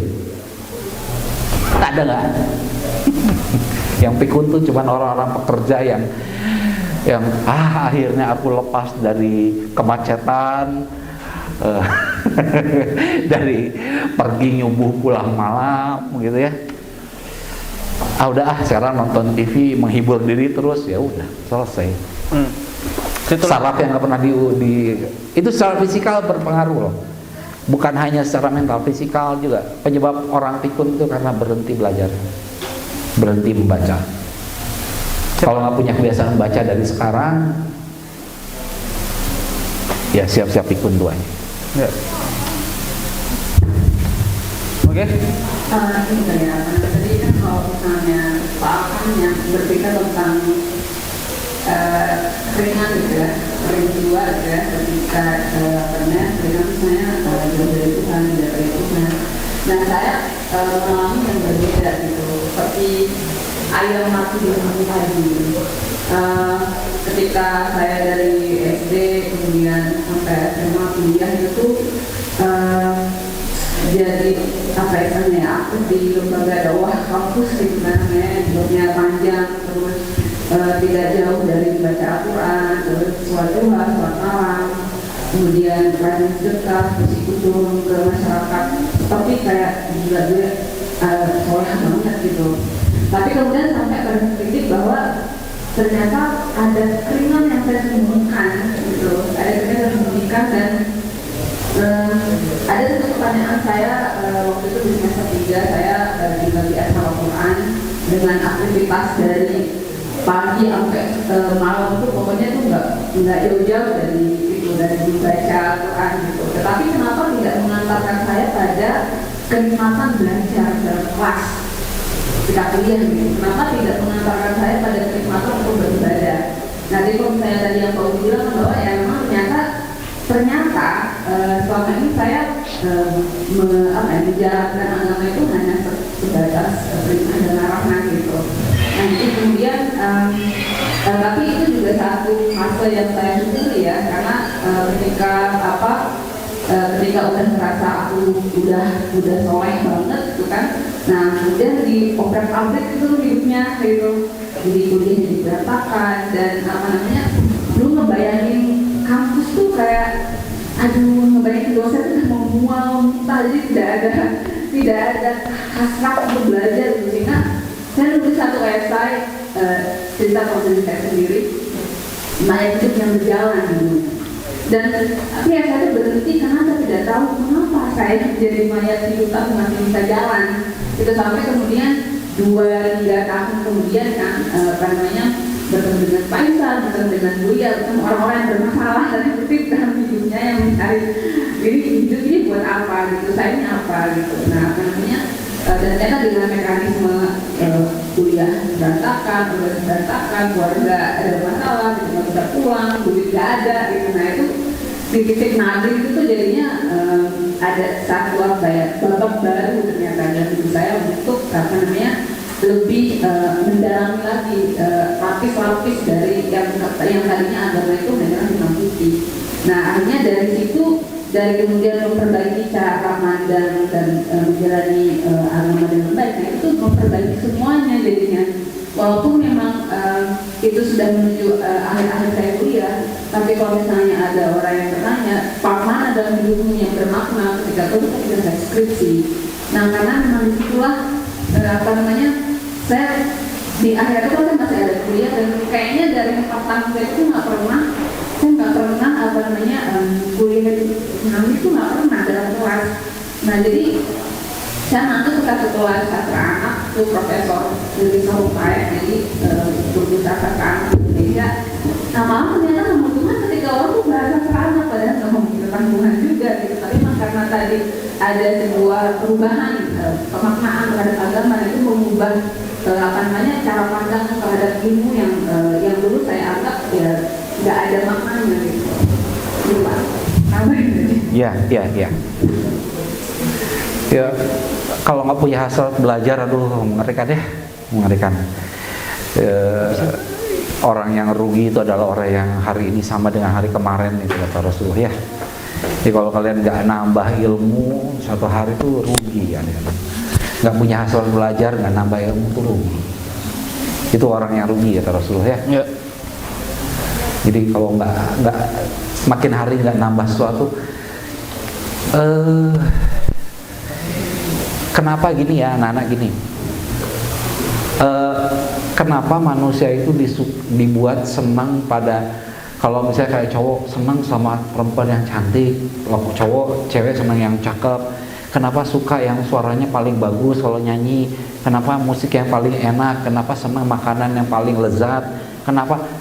Tak ada nggak? Yang pikun tuh cuma orang-orang pekerja yang akhirnya aku lepas dari kemacetan, dari pergi nyubuh pulang malam gitu ya. Sekarang nonton TV menghibur diri terus, ya udah selesai. Saraf yang nggak pernah itu secara fisikal berpengaruh loh, bukan hanya secara mental, fisikal juga. Penyebab orang pikun itu karena berhenti belajar, berhenti membaca. Kalau nggak punya kebiasaan membaca dari sekarang, ya siap-siap pikun duanya. Ya. Oke. Ini saya tadi kan kalau misalnya Pak Akan yang berpikir tentang keringan gitu ya, kering jiwa gitu ya, ketika keringan misalnya jauh dari Tuhan, dari Tuhan. Nah saya mengalami yang berbeda gitu, seperti ayam mati di lampu tadi. Ketika saya dari SD kemudian sampai SMA kuliah itu jadi apa ya, aku di lembaga dakwah kampus gitu kan, hidupnya panjang, terus tidak jauh dari baca Al-Quran, terus sholat duha, sholat malam, kemudian rajin sedekah, terus ikut turun ke masyarakat, tapi kayak gila gue soleh banget gitu. Tapi kemudian sampai pada titik bahwa ternyata ada keringan yang saya sembunyikan gitu, ada keringan yang saya sembunyikan. Dan ada satu pertanyaan saya waktu itu di semester 3, saya di bagian Al-Quran dengan aktivitas dari pagi sampai malam itu pokoknya itu nggak jauh-jauh dari itu, dari membaca Al-Quran gitu. Tetapi kenapa tidak mengantarkan saya pada kenikmatan belajar dalam kelas ketika kuliah gitu? Kenapa tidak mengantarkan saya pada kenikmatan untuk beribadah? Nah, jadi kalau misalnya tadi yang Pak bilang bahwa ya memang ternyata selama ini saya menjalankan agama itu hanya sebatas perintah dan larangan gitu. Nah, jadi kemudian tapi itu juga satu fase yang saya syukuri ya, karena ketika udah merasa aku udah soleh banget gitu kan, nah kemudian di oprek-abrik itu hidupnya gitu, jadi kuliah jadi berantakan dan belum ngebayangin kampus tuh kayak ngebayangin dosen udah mau mual muntah, jadi tidak ada hasrat untuk belajar gitu. Sehingga saya nulis satu esai cerita proses saya sendiri, Maya Hidup yang Berjalan dulu. Dan tapi ya saya berhenti karena saya tidak tahu mengapa saya jadi mayat hidup tapi masih bisa jalan. Itu sampai kemudian 2-3 tahun kemudian kan bertemu dengan Faisal, bertemu dengan Buya, bertemu orang-orang yang bermasalah dan aktif dalam hidupnya yang mencari hidup ini buat apa gitu, saya ini apa gitu. Nah dan ternyata dengan mekanisme kuliah berantakan, udah berantakan, keluarga ada masalah, nggak bisa pulang, duit nggak ada gitu. Nah itu di titik nadir itu tuh jadinya ada satu babak baru ternyata dalam hidup saya untuk lebih mendalami lagi lapis-lapis dari yang tadinya agama itu memang hitam putih. Nah akhirnya dari situ, dari kemudian memperbaiki cara pandang dan menjalani agama dengan baik, nah itu memperbaiki semuanya jadinya. Walaupun memang itu sudah menuju akhir-akhir saya kuliah, tapi kalau misalnya ada orang yang bertanya, part mana dalam hidupmu yang bermakna ketika saya skripsi. Nah karena memang disitulah saya di akhir itu kan masih ada kuliah dan kayaknya dari 4 tahun saya itu nggak pernah kuliah itu nggak pernah dalam kelas. Nah jadi saya masuk ke satu kelas sastra anak itu Profesor Lili Sahupayak, jadi guru sastra anak Indonesia. Nah malah ternyata ngomong Tuhan ketika orang tuh bahasa sastra anak padahal nggak ngomong tentang Tuhan juga gitu. Tapi memang karena tadi ada sebuah perubahan pemaknaan terhadap agama itu mengubah cara pandang terhadap ilmu yang dulu saya anggap ya nggak ada maknanya gitu. Lupa. Ya. Ya, kalau nggak punya hasil belajar, aduh mengerikan. Orang yang rugi itu adalah orang yang hari ini sama dengan hari kemarin, itu kata Rasulullah ya. Jadi kalau kalian nggak nambah ilmu suatu hari itu rugi ya. Nggak punya hasil belajar, nggak nambah ilmu itu rugi. Itu orang yang rugi kata Rasulullah ya. Jadi kalau nggak makin hari nggak nambah sesuatu, kenapa gini ya anak-anak gini? Kenapa manusia itu dibuat senang pada, kalau misalnya kayak cowok senang sama perempuan yang cantik, cewek senang yang cakep. Kenapa suka yang suaranya paling bagus kalau nyanyi? Kenapa musik yang paling enak? Kenapa senang makanan yang paling lezat?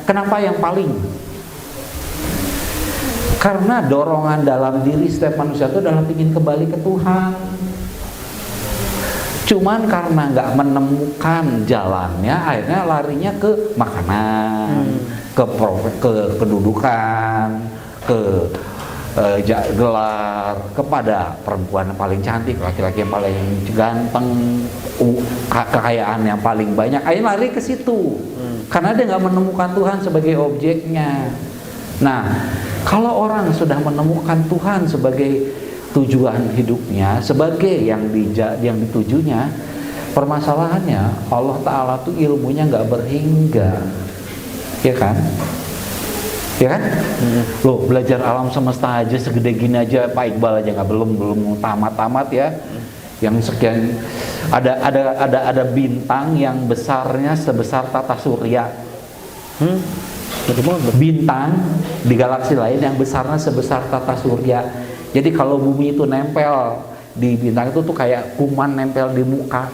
Kenapa yang paling? Karena dorongan dalam diri setiap manusia itu adalah ingin kembali ke Tuhan. Cuman karena nggak menemukan jalannya, akhirnya larinya ke makanan, ke kedudukan, ke gelar, kepada perempuan yang paling cantik, laki-laki yang paling ganteng, kekayaan yang paling banyak. Akhirnya lari ke situ, karena dia nggak menemukan Tuhan sebagai objeknya. Nah, kalau orang sudah menemukan Tuhan sebagai tujuan hidupnya, sebagai yang ditujunya, permasalahannya Allah Ta'ala tuh ilmunya nggak berhingga, ya kan? Loh, belajar alam semesta aja segede gini aja Pak Iqbal aja nggak belum tamat ya. Yang sekian ada bintang yang besarnya sebesar tata surya. Bintang di galaksi lain yang besarnya sebesar tata surya. Jadi kalau bumi itu nempel di bintang itu tuh kayak kuman nempel di muka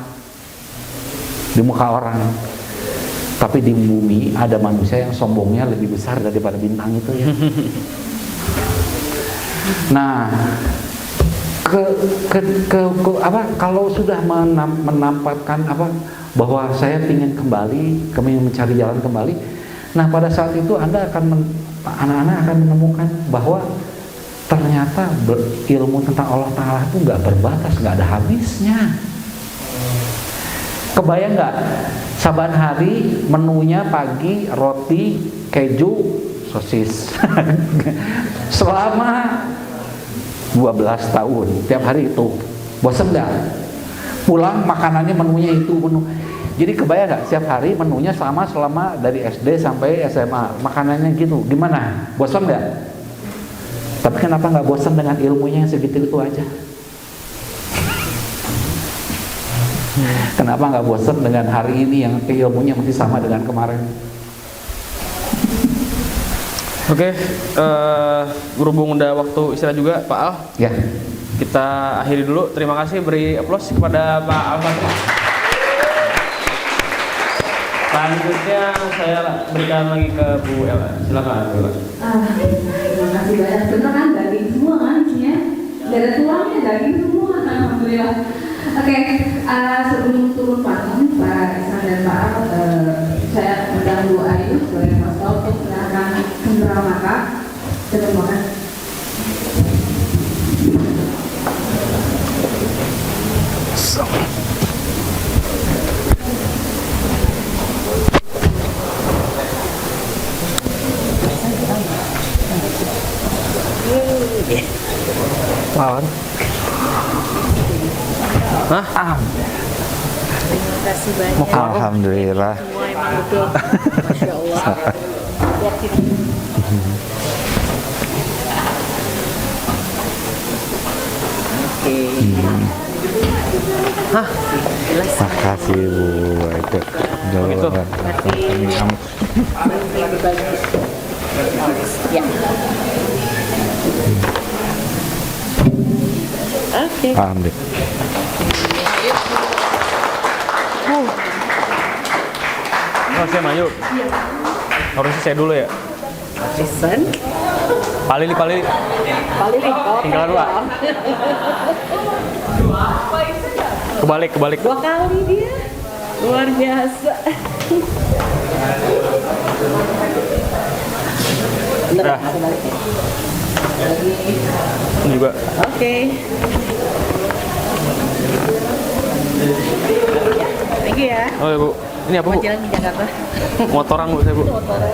orang. Tapi di bumi ada manusia yang sombongnya lebih besar daripada bintang itu ya. Nah, kalau sudah menampakkan bahwa saya ingin kembali, kami mencari jalan kembali. Nah, pada saat itu anak-anak akan menemukan bahwa ternyata ilmu tentang Allah Ta'ala itu nggak berbatas, nggak ada habisnya. Kebayang nggak? Saban hari menunya pagi roti, keju, sosis selama 12 tahun tiap hari itu. Bosan nggak? Pulang makanannya menunya itu menu. Jadi kebayang nggak? Setiap hari menunya selama dari SD sampai SMA makanannya gitu. Gimana? Bosan nggak? Tapi kenapa nggak bosan dengan ilmunya yang segitu itu aja? Kenapa nggak bosan dengan hari ini yang ilmunya masih sama dengan kemarin? Oke, berhubung udah waktu istirahat juga Pak Al, Ya, kita akhiri dulu. Terima kasih, beri aplaus kepada Pak Al Fatri. Selanjutnya saya berikan lagi ke Bu Ella. Silakan Bu Ella. Terima kasih banyak. Bener kan daging semua kan isinya? Gak ada tulangnya, daging semua. Alhamdulillah. Oke, sebelum turun panggung Pak Ihsan dan Pak Al, saya undang Bu Ayu sebagai pastor untuk menyerahkan cenderamata mata. Terima kasih. Lawan. Hah? Terima kasih banyak. alhamdulillah. Semua emang betul. Masya Allah. Oke. Hah? Jelas. Makasih Bu. Itu. Begitu. Berbagi. Ya. Oke. Alhamdulillah. Oh, saya maju. Harusnya saya dulu ya. Listen. Palili. Paling Tinggal dua. Kebalik. 2 kali dia. Luar biasa. Nah. Ini juga. Oke. Thank you ya. Oh ya Bu. Ini apa Bu? Jalan di Jakarta. Motoran Bu saya Bu. Motoran.